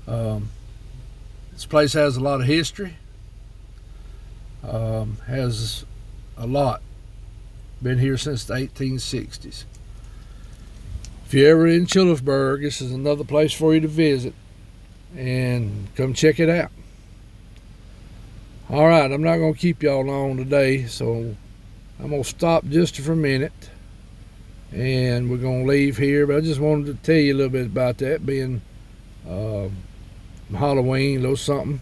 This place has a lot of history. Has a lot. Been here since the 1860s. If you're ever in Chillersburg, this is another place for you to visit, and come check it out. All right, I'm not going to keep y'all long today, so I'm going to stop just for a minute, and we're going to leave here. But I just wanted to tell you a little bit about that, being Halloween, a little something.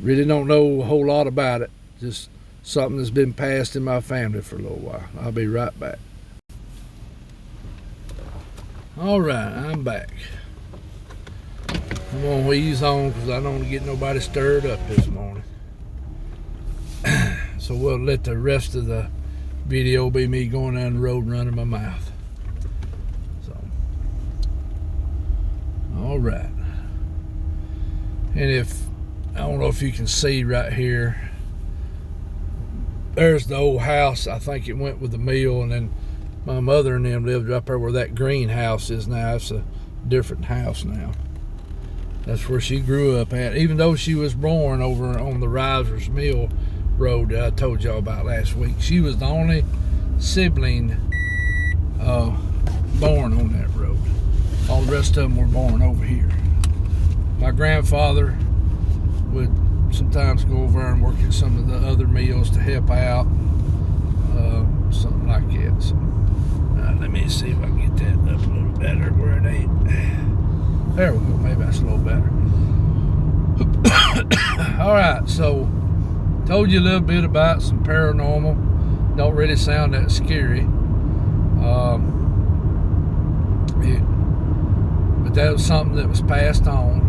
Really don't know a whole lot about it. Just something that's been passed in my family for a little while. I'll be right back. All right, I'm back. I'm gonna ease on because I don't want to get nobody stirred up this morning. So we'll let the rest of the video be me going down the road and running my mouth. So, all right. And I don't know if you can see right here, there's the old house. I think it went with the mill, and then my mother and them lived up there where that greenhouse is now. It's a different house now. That's where she grew up at, even though she was born over on the Risers Mill Road that I told y'all about last week. She was the only sibling born on that road. All the rest of them were born over here. My grandfather would sometimes go over and work at some of the other mills to help out, something like that. So, let me see if I can get that up a little better where it ain't. There we go, maybe that's a little better. All right, so told you a little bit about some paranormal. Don't really sound that scary. But that was something that was passed on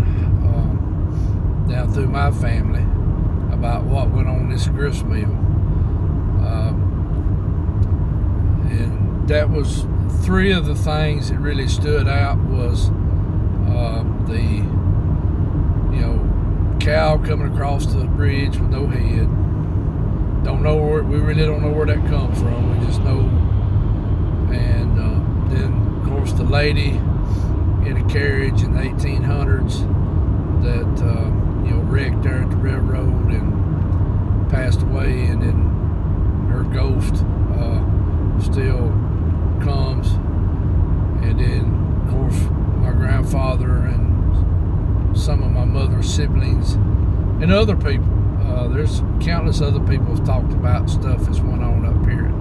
down through my family about what went on in this gristmill. And that was three of the things that really stood out was the cow coming across the bridge with no head. We really don't know where that comes from. We just know. And then, of course, the lady in a carriage in the 1800s that wrecked there at the railroad and passed away, and then her ghost still comes. And then, of course, my grandfather and some of my mother's siblings and other people. There's countless other people have talked about stuff that's went on up here,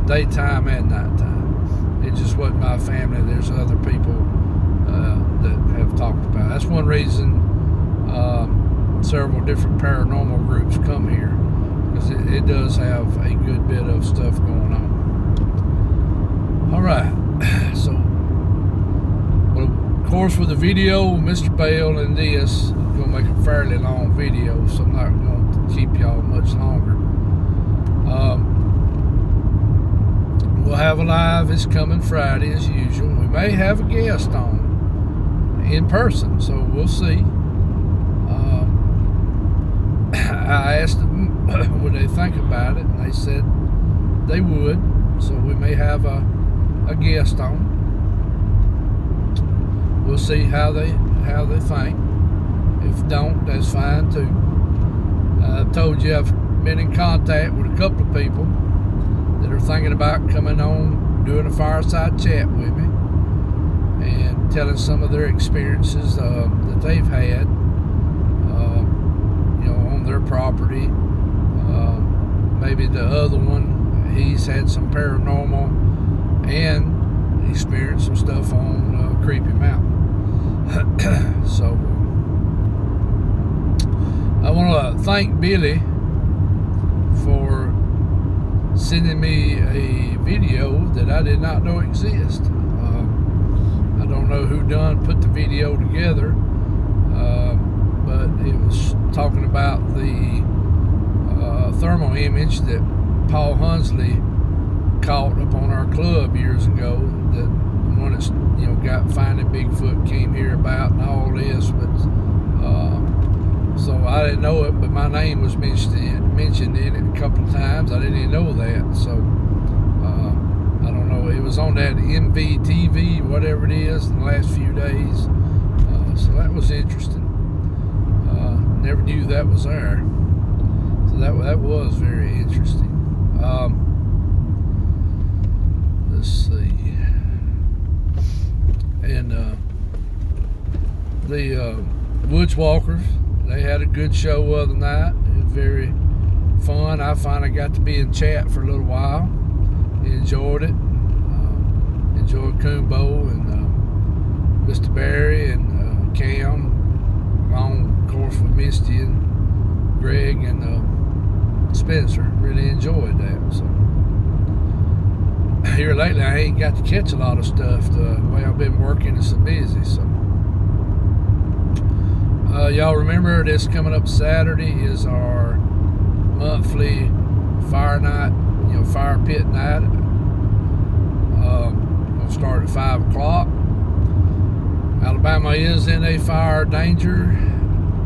daytime and nighttime. It just wasn't my family. There's other people that have talked about it. That's one reason several different paranormal groups come here, because it does have a good bit of stuff going on. All right, so of course with the video, Mr. Bale and this, I'm going to make a fairly long video, so I'm not going to keep y'all much longer. We'll have a live this coming Friday as usual. We may have a guest on in person, so we'll see. I asked them would they think about it, and they said they would, so we may have a guest on. We'll see how they think. If don't, that's fine too. I've told you I've been in contact with a couple of people that are thinking about coming on, doing a fireside chat with me and telling some of their experiences that they've had on their property. Maybe the other one, he's had some paranormal and experienced some stuff on Creepy Mountain. So I want to thank Billy for sending me a video that I did not know existed. I don't know who put the video together, but it was talking about the thermal image that Paul Hunsley caught up on our club years ago. That one that's got Finding Bigfoot came here about and all this, but so I didn't know it, but my name was mentioned in it a couple of times. I didn't even know that, so I don't know. It was on that MVTV, whatever it is, in the last few days. So that was interesting. Never knew that was there. So that was very interesting. Let's see. And the Woods Walkers, they had a good show other night. It was very fun. I finally got to be in chat for a little while. Enjoyed it. Enjoyed Coombo and Mr. Barry and Cam, along, of course, with Misty and Greg and Spencer. Really enjoyed that. So here lately, I ain't got to catch a lot of stuff. The way I've been working is so busy. So y'all remember this coming up Saturday is our monthly fire night, fire pit night. We'll start at 5 o'clock. Alabama is in a fire danger,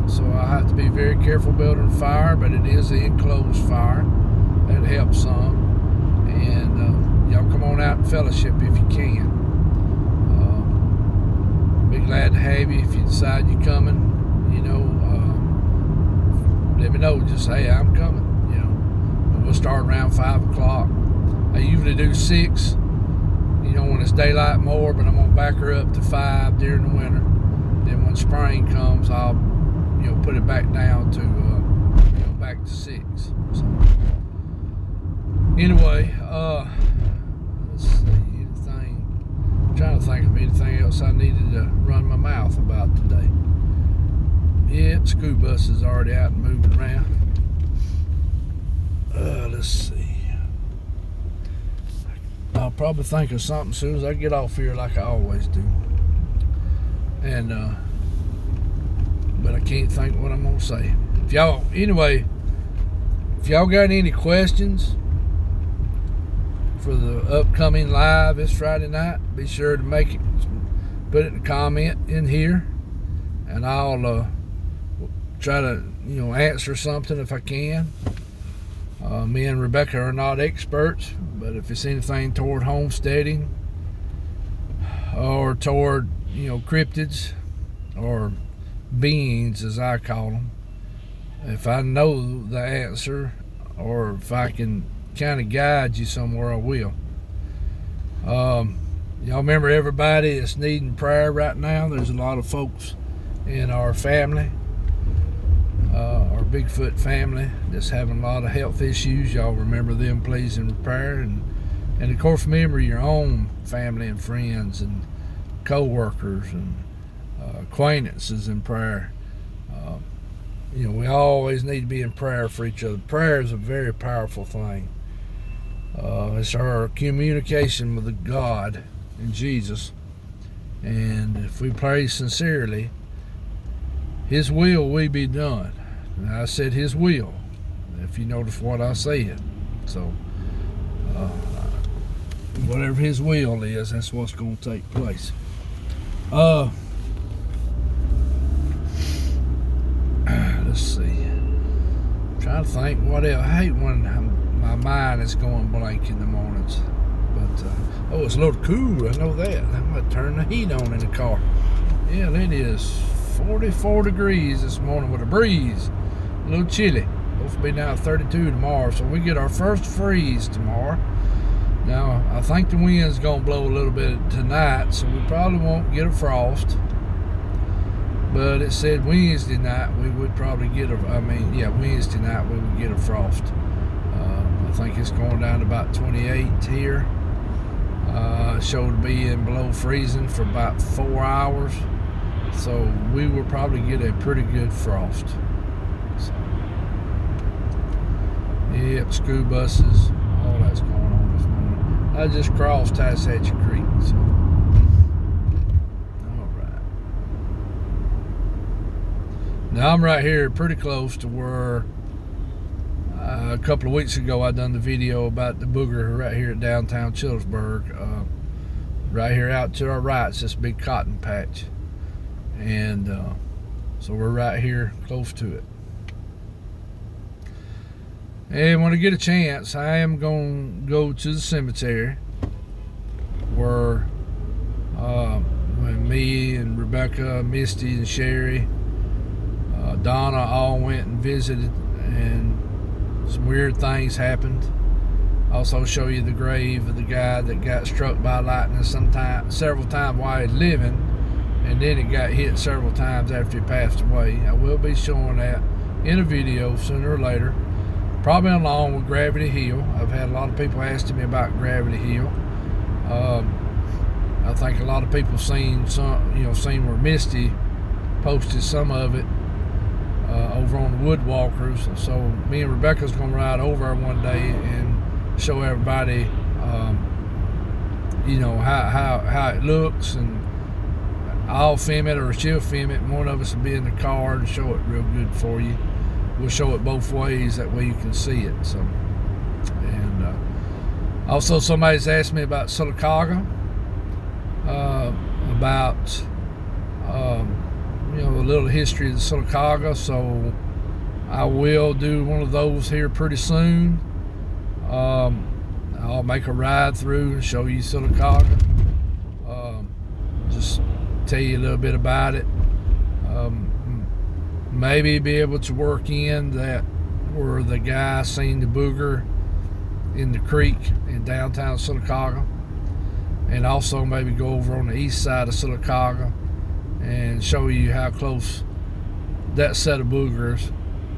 so I have to be very careful building a fire, but it is an enclosed fire. That helps some. And y'all come on out and fellowship if you can. Be glad to have you if you decide you're coming. Let me know. Just say I'm coming. And we'll start around 5 o'clock. I usually do 6. When it's daylight more, but I'm gonna back her up to 5 during the winter. Then when spring comes, I'll put it back down to back to 6. So anyway, let's see, anything. I'm trying to think of anything else I needed to run my mouth about today. Yeah, the school bus is already out and moving around. Let's see. I'll probably think of something as soon as I get off here, like I always do. And but I can't think what I'm gonna say. If y'all got any questions for the upcoming live this Friday night, be sure to put it in a comment in here, and I'll try to answer something if I can. Me and Rebecca are not experts, but if it's anything toward homesteading or toward cryptids or beings, as I call them, if I know the answer or if I can kind of guide you somewhere, I will. Y'all remember everybody that's needing prayer right now? There's a lot of folks in our family, our Bigfoot family, that's having a lot of health issues. Y'all remember them, please, in prayer. And of course, remember your own family and friends and co-workers and acquaintances in prayer. We always need to be in prayer for each other. Prayer is a very powerful thing. It's our communication with the God and Jesus. And if we pray sincerely, His will be done. And I said His will, if you notice what I said. So, whatever His will is, that's what's going to take place. Let's see. I'm trying to think what else. I hate when my mind is going blank in the mornings. But, it's a little cool, I know that. I might turn the heat on in the car. Yeah, it is 44 degrees this morning with a breeze. A little chilly. Supposed to be down to 32 tomorrow, so we get our first freeze tomorrow. Now, I think the wind's going to blow a little bit tonight, so we probably won't get a frost. But it said Wednesday night we would probably get Wednesday night we would get a frost. I think it's going down to about 28 here. Showed being below freezing for about 4 hours. So we will probably get a pretty good frost. So, yep, school buses, all that's going on this morning. I just crossed Hatchet Creek. So. All right. Now I'm right here pretty close to where a couple of weeks ago I done the video about the booger right here at downtown Chillersburg. Right here out to our right, it's this big cotton patch. And so we're right here close to it. And when I get a chance, I am going to go to the cemetery where when me and Rebecca, Misty and Sherry, Donna all went and visited, and some weird things happened. Also show you the grave of the guy that got struck by lightning several times while he was living, and then it got hit several times after he passed away. I will be showing that in a video sooner or later, probably along with Gravity Hill. I've had a lot of people asking me about Gravity Hill. I think a lot of people seen where Misty posted some of it over on the Woodwalkers. So me and Rebecca's gonna ride over one day and show everybody, how it looks, and I'll film it or she'll film it, and one of us will be in the car to show it real good for you. We'll show it both ways, that way you can see it. So, and also somebody's asked me about Sylacauga, about a little history of the Sylacauga. So I will do one of those here pretty soon. I'll make a ride through and show you Sylacauga. Just tell you a little bit about it. Maybe be able to work in that where the guy seen the booger in the creek in downtown Sylacauga, and also maybe go over on the east side of Sylacauga and show you how close that set of boogers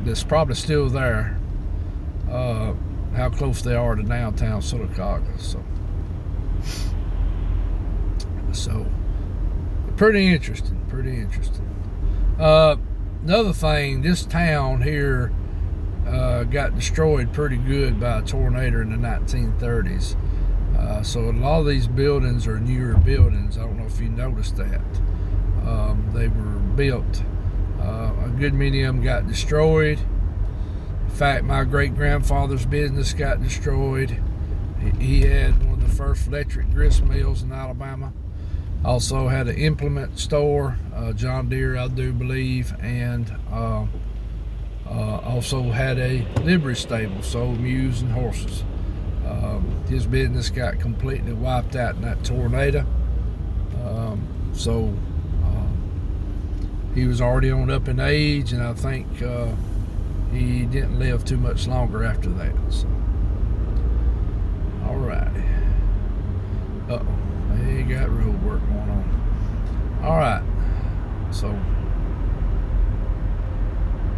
that's probably still there, how close they are to downtown Sylacauga. So pretty interesting. Another thing, this town here, got destroyed pretty good by a tornado in the 1930s. So a lot of these buildings are newer buildings. I don't know if you noticed that. They were built. A good many of them got destroyed. In fact, my great-grandfather's business got destroyed. He had one of the first electric gristmills in Alabama. Also had an implement store, John Deere, I do believe, and also had a livery stable, sold mules and horses. His business got completely wiped out in that tornado. So he was already on up in age, and I think he didn't live too much longer after that. So. Alrighty. Uh-oh. They got road work going on. Alright. So.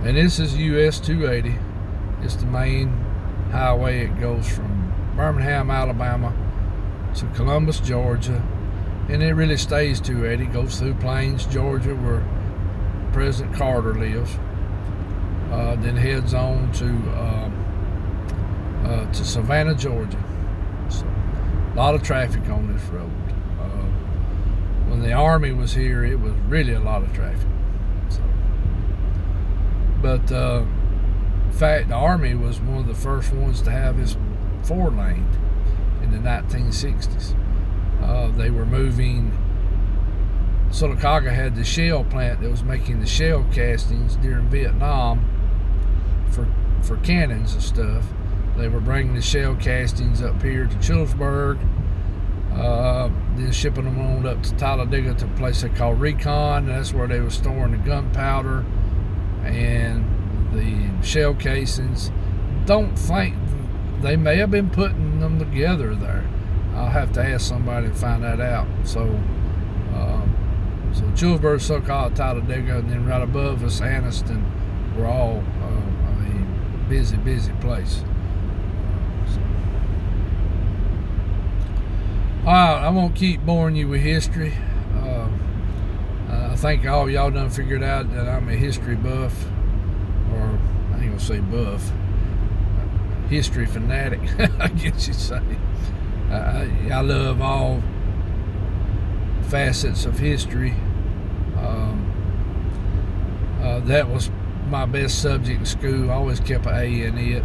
And this is US 280. It's the main highway. It goes from Birmingham, Alabama to Columbus, Georgia. And it really stays 280. Goes through Plains, Georgia, where President Carter lives. Then heads on to Savannah, Georgia. So, a lot of traffic on this road. When the Army was here, it was really a lot of traffic. So, but in fact, the Army was one of the first ones to have this 4-lane in the 1960s. They were moving. Sylacauga had the shell plant that was making the shell castings during Vietnam for cannons and stuff. They were bringing the shell castings up here to Childersburg, then shipping them on up to Talladega to a place they call Recon. That's where they were storing the gunpowder and the shell casings. Don't think they may have been putting them together there. I'll have to ask somebody to find that out. So Childersburg, Sylacauga, Talladega, and then right above us, Anniston, were all a busy place. Alright, I won't keep boring you with history. I think all y'all done figured out that I'm a history buff, or I ain't gonna say buff, history fanatic, I guess you'd say. I love all facets of history. That was my best subject in school. I always kept an A in it.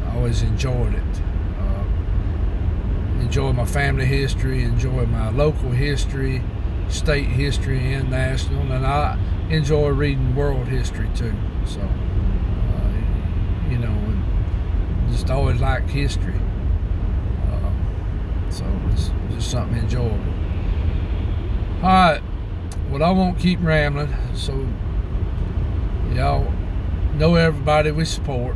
I always enjoyed it. Enjoy my family history, enjoy my local history, state history, and national, and I enjoy reading world history too. So, just always liked history. So it's just something enjoyable. All right, well, I won't keep rambling. So y'all know everybody we support.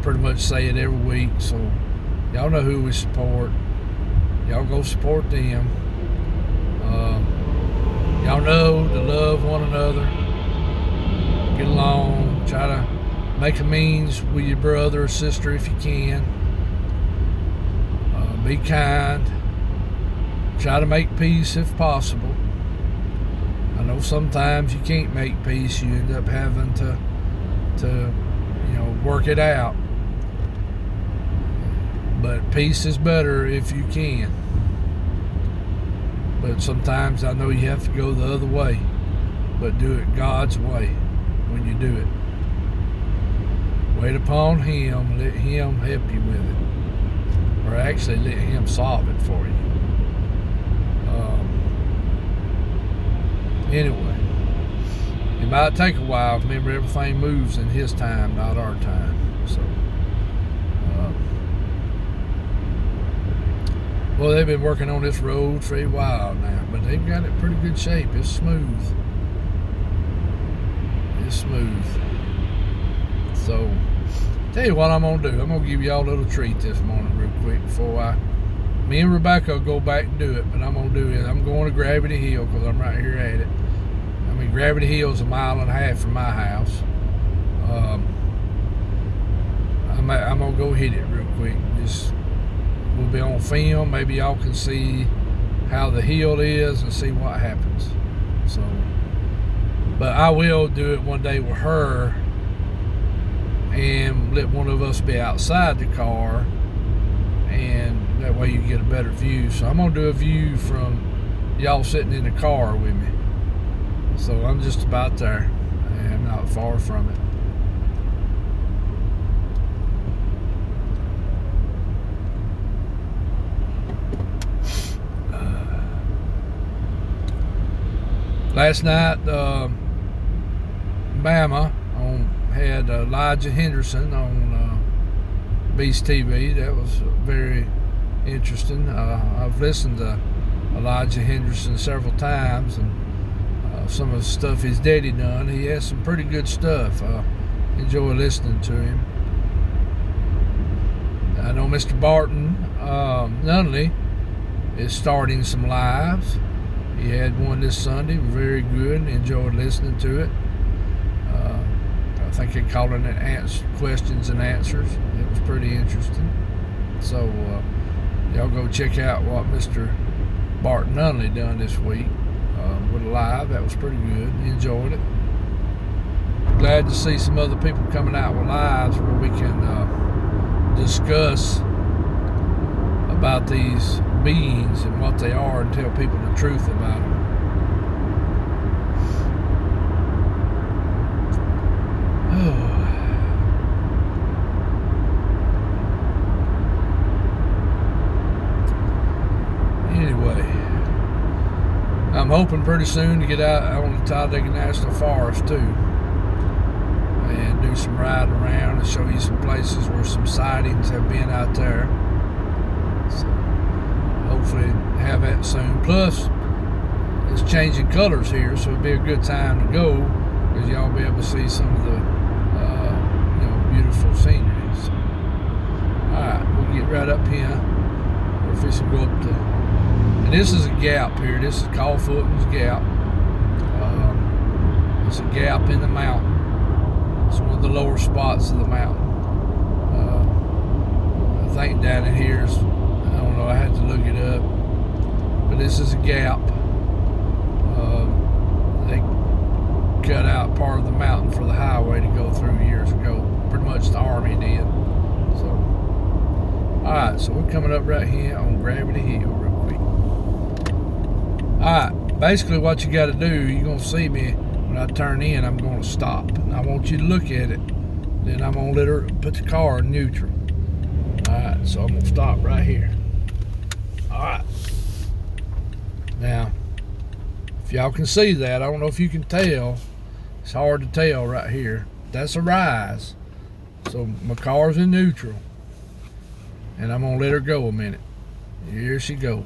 Pretty much say it every week, so y'all know who we support. Y'all go support them. Y'all know to love one another, get along, try to make amends with your brother or sister if you can. Be kind, try to make peace if possible. I know sometimes you can't make peace, you end up having to work it out. But peace is better if you can. But sometimes I know you have to go the other way. But do it God's way when you do it. Wait upon Him, let Him help you with it. Or actually let Him solve it for you. Anyway, it might take a while. Remember, everything moves in His time, not our time. So. Well, they've been working on this road for a while now, but they've got it pretty good shape. It's smooth. It's smooth. So, tell you what I'm going to do. I'm going to give y'all a little treat this morning real quick before me and Rebecca will go back and do it, but I'm going to do it. I'm going to Gravity Hill because I'm right here at it. I mean, Gravity Hill is 1.5 miles from my house. I'm going to go hit it real quick. We'll be on film. Maybe y'all can see how the hill is and see what happens. So But I will do it one day with her and let one of us be outside the car, and that way you get a better view. So I'm gonna do a view from y'all sitting in the car with me. So I'm just about there. I'm not far from it. Last night, Bama had Elijah Henderson on Beast TV. That was very interesting. I've listened to Elijah Henderson several times, and some of the stuff his daddy done. He has some pretty good stuff. Enjoy listening to him. I know Mr. Barton Nunley is starting some lives. He had one this Sunday, very good. Enjoyed listening to it. I think they called it questions and answers. It was pretty interesting. So y'all go check out what Mr. Barton Nunley done this week with a live. That was pretty good. Enjoyed it. Glad to see some other people coming out with lives where we can discuss about these beings and what they are and tell people the truth about them. Anyway, I'm hoping pretty soon to get out on the Talladega National Forest too and do some riding around and show you some places where some sightings have been out there. So hopefully have that soon. Plus, it's changing colors here, so it'd be a good time to go because y'all be able to see some of the beautiful scenery. So, all right, we'll get right up here. We're fixing to go up to, and this is a gap here. This is called Fulton's Gap. It's a gap in the mountain. It's one of the lower spots of the mountain. I think down in here is, I don't know, I had to look it up. But this is a gap. They cut out part of the mountain for the highway to go through years ago. Pretty much the Army did. So, alright, so we're coming up right here on Gravity Hill real quick. Alright, basically what you got to do, you're going to see me when I turn in, I'm going to stop. And I want you to look at it. Then I'm going to let her put the car in neutral. Alright, so I'm going to stop right here. Alright. Now, if y'all can see that, I don't know if you can tell. It's hard to tell right here. That's a rise. So my car's in neutral. And I'm going to let her go a minute. Here she goes.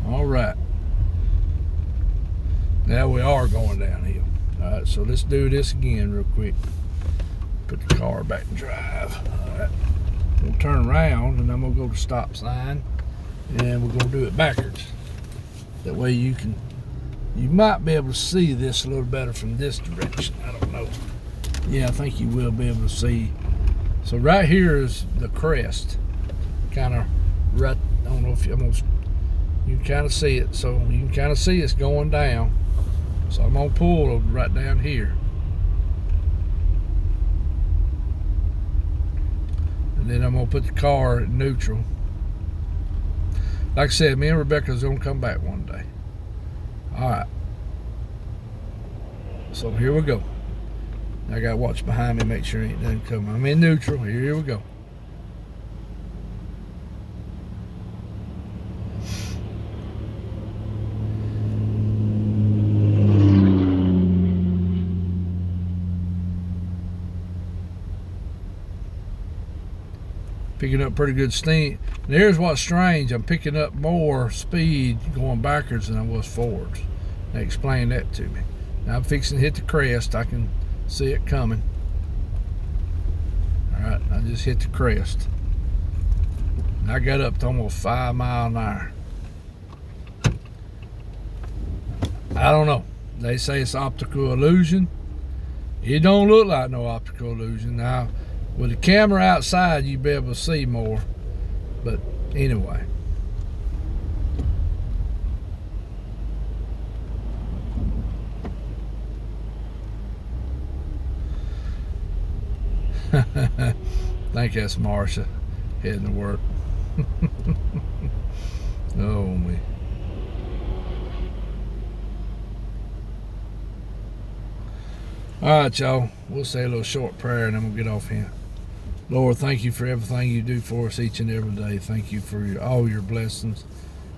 Alright. Now we are going downhill. Alright, so let's do this again real quick. Put the car back in drive. Alright. We'll turn around and I'm going to go to stop sign. And we're going to do it backwards. That way you might be able to see this a little better from this direction. I don't know. Yeah, I think you will be able to see. So right here is the crest. Kind of right, I don't know if you can kind of see it. So you can kind of see it's going down. So I'm going to pull right down here. And then I'm going to put the car in neutral. Like I said, me and Rebecca's going to come back one day. Alright. So here we go. I got to watch behind me, make sure it ain't nothing coming. I'm in neutral. Here we go. Picking up pretty good steam. And here's what's strange. I'm picking up more speed going backwards than I was forwards. They explained that to me. Now I'm fixing to hit the crest. I can see it coming. Alright, I just hit the crest. And I got up to almost 5 miles an hour. I don't know. They say it's optical illusion. It don't look like no optical illusion. Now, with the camera outside, you'd be able to see more. But anyway. I think that's Marsha heading to work. Oh, me. All right, y'all. We'll say a little short prayer and then we'll get off here. Lord, thank you for everything you do for us each and every day. Thank you for all your blessings,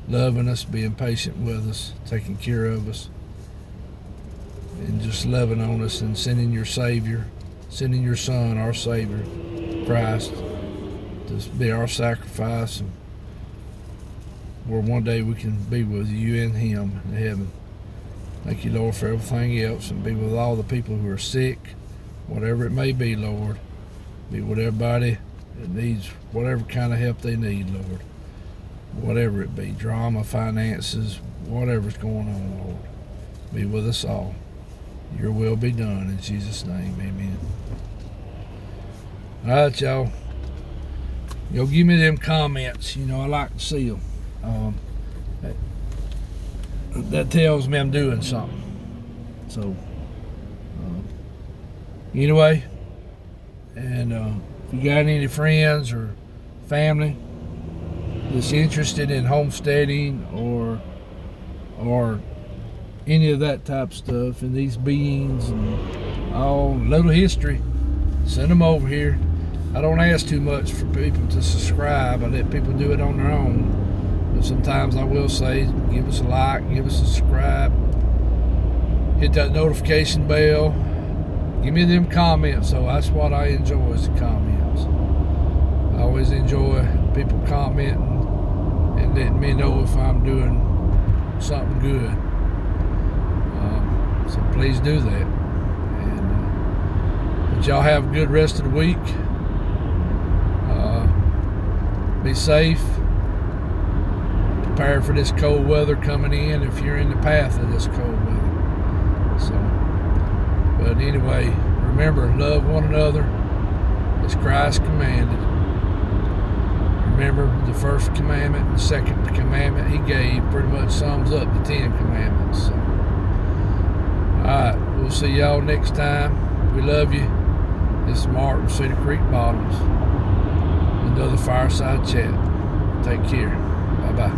loving us, being patient with us, taking care of us, and just loving on us and sending your Savior, sending your Son, our Savior, Christ, to be our sacrifice, and where one day we can be with you and Him in heaven. Thank you, Lord, for everything else, and be with all the people who are sick, whatever it may be, Lord. Be with everybody that needs whatever kind of help they need, Lord. Whatever it be, drama, finances, whatever's going on, Lord. Be with us all. Your will be done in Jesus' name, amen. All right, y'all. Y'all give me them comments. You know, I like to see them. That tells me I'm doing something. So, anyway, and if you got any friends or family that's interested in homesteading or any of that type of stuff, and these beings and all little history, send them over here. I don't ask too much for people to subscribe. I let people do it on their own. But sometimes I will say, give us a like, give us a subscribe, hit that notification bell, give me them comments. So that's what I enjoy, is the comments. I always enjoy people commenting and letting me know if I'm doing something good. So please do that. And but y'all have a good rest of the week. Be safe. Prepare for this cold weather coming in if you're in the path of this cold weather. So, but anyway, remember, love one another as Christ commanded. Remember, the first commandment and the second commandment He gave pretty much sums up the 10 commandments. So, alright, we'll see y'all next time. We love you. This is Mark from Hatchet Creek Bottoms. Another fireside chat. Take care. Bye-bye.